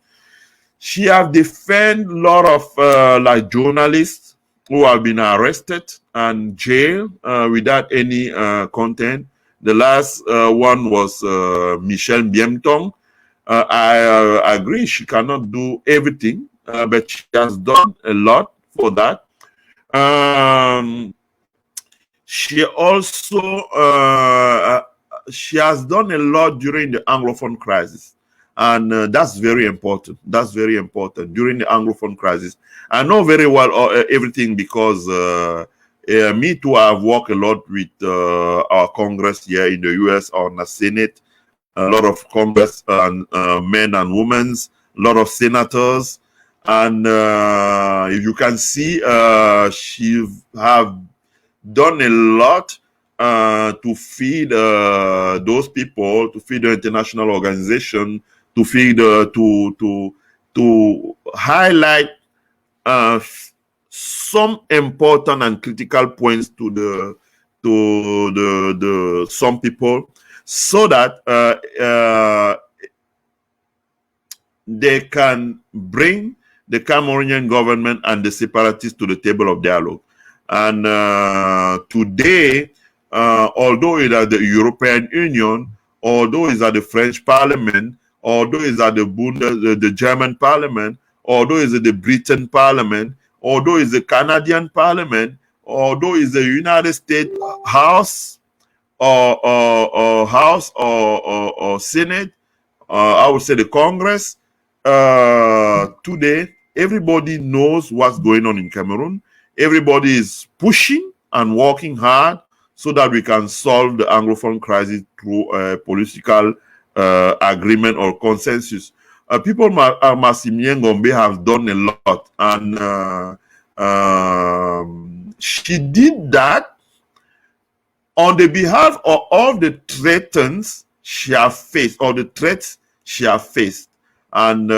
She has defended a lot of like journalists who have been arrested and jailed without any content. The last one was Michelle Biemtong. I agree she cannot do everything, but she has done a lot for that. She also she has done a lot during the Anglophone crisis, and that's very important. That's very important during the Anglophone crisis. I know very well everything because me too. I've worked a lot with our Congress here in the U.S. on the Senate, a lot of Congress and men and women, a lot of senators, and if you can see, she have done a lot to feed those people, to feed the international organization, to feed to highlight some important and critical points to the some people, so that they can bring the Cameroonian government and the separatists to the table of dialogue. And today, although it's at the European Union, although it's at the French Parliament, although it's at the German Parliament, although it's at the Britain Parliament, although it's the Canadian Parliament, although it's the United States House or House or Senate, I would say the Congress, today everybody knows what's going on in Cameroon. Everybody is pushing and working hard so that we can solve the Anglophone crisis through a political agreement or consensus. People Massimilien Ngombe have done a lot, and she did that on the behalf of all the threats she has faced, or the threats she has faced. And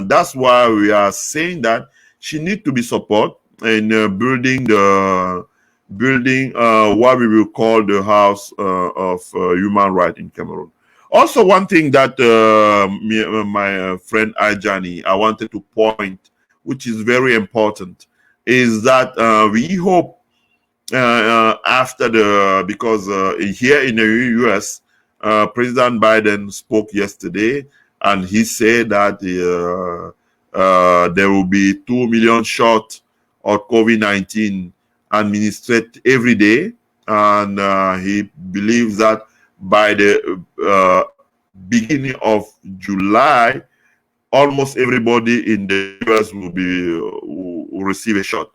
that's why we are saying that she needs to be supported in building what we will call the House of Human Rights in Cameroon. Also, one thing that my friend Ajani, I wanted to point, which is very important, is that we hope after because here in the US, President Biden spoke yesterday, and he said that there will be 2 million shots of COVID-19 administered every day, and he believes that by the beginning of July, almost everybody in the US will receive a shot.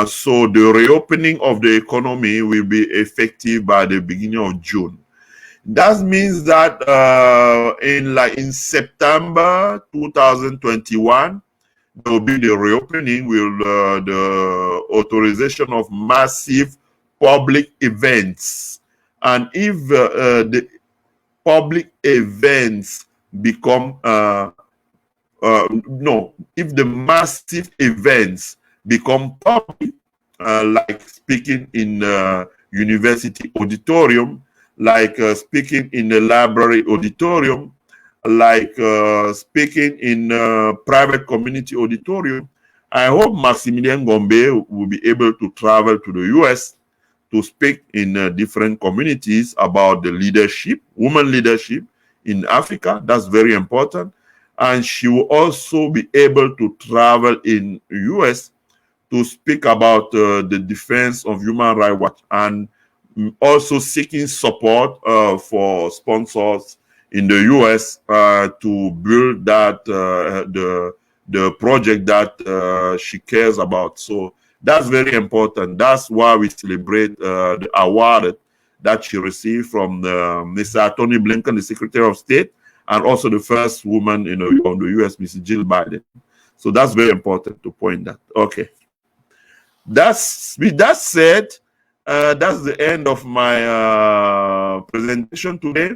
So the reopening of the economy will be effective by the beginning of June. That means that in September 2021, there will be the reopening with the authorization of massive public events. And if the public events become if the massive events become public, like speaking in university auditorium, like speaking in the library auditorium, like speaking in private community auditorium, I hope Massimilien Ngombe will be able to travel to the US to speak in different communities about the leadership, women leadership in Africa. That's very important. And she will also be able to travel in US to speak about the defense of human rights, and also seeking support for sponsors in the US to build that the project that she cares about. So that's very important. That's why we celebrate the award that she received from Mr. Tony Blinken, the Secretary of State, and also the first woman on the US, Mrs. Jill Biden. So that's very important to point that. Okay. With that said, that's the end of my presentation today.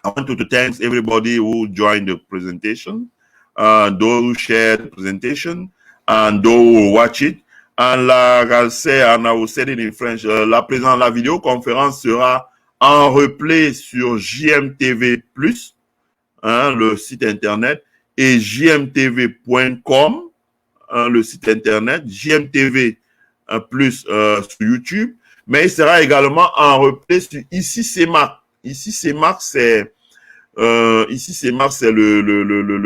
I want to thank everybody who joined the presentation, those who shared the presentation, and those who watch it. And like I say, and I will say it in French, la vidéoconférence sera en replay sur JMTV+, le site internet, et jmtv.com, le site internet, JMTV plus sur YouTube, mais il sera également en replay sur Ici CEMAC. Ici CEMAC, c'est le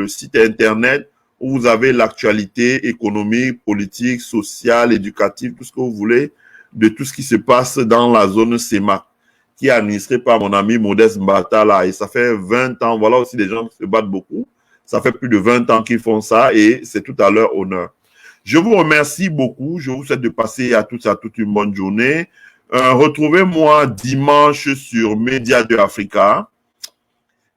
site internet où vous avez l'actualité économique, politique, sociale, éducative, tout ce que vous voulez, de tout ce qui se passe dans la zone CEMAC, qui est administrée par mon ami Modeste Mbata là. Et ça fait 20 ans, voilà aussi des gens qui se battent beaucoup. Ça fait plus de 20 ans qu'ils font ça et c'est tout à leur honneur. Je vous remercie beaucoup. Je vous souhaite de passer à toute une bonne journée. Retrouvez-moi dimanche sur Média de Africa.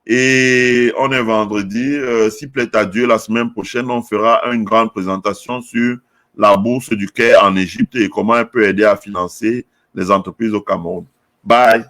Et on est vendredi. S'il plaît à Dieu, la semaine prochaine, on fera une grande présentation sur la bourse du Caire en Égypte et comment elle peut aider à financer les entreprises au Cameroun. Bye.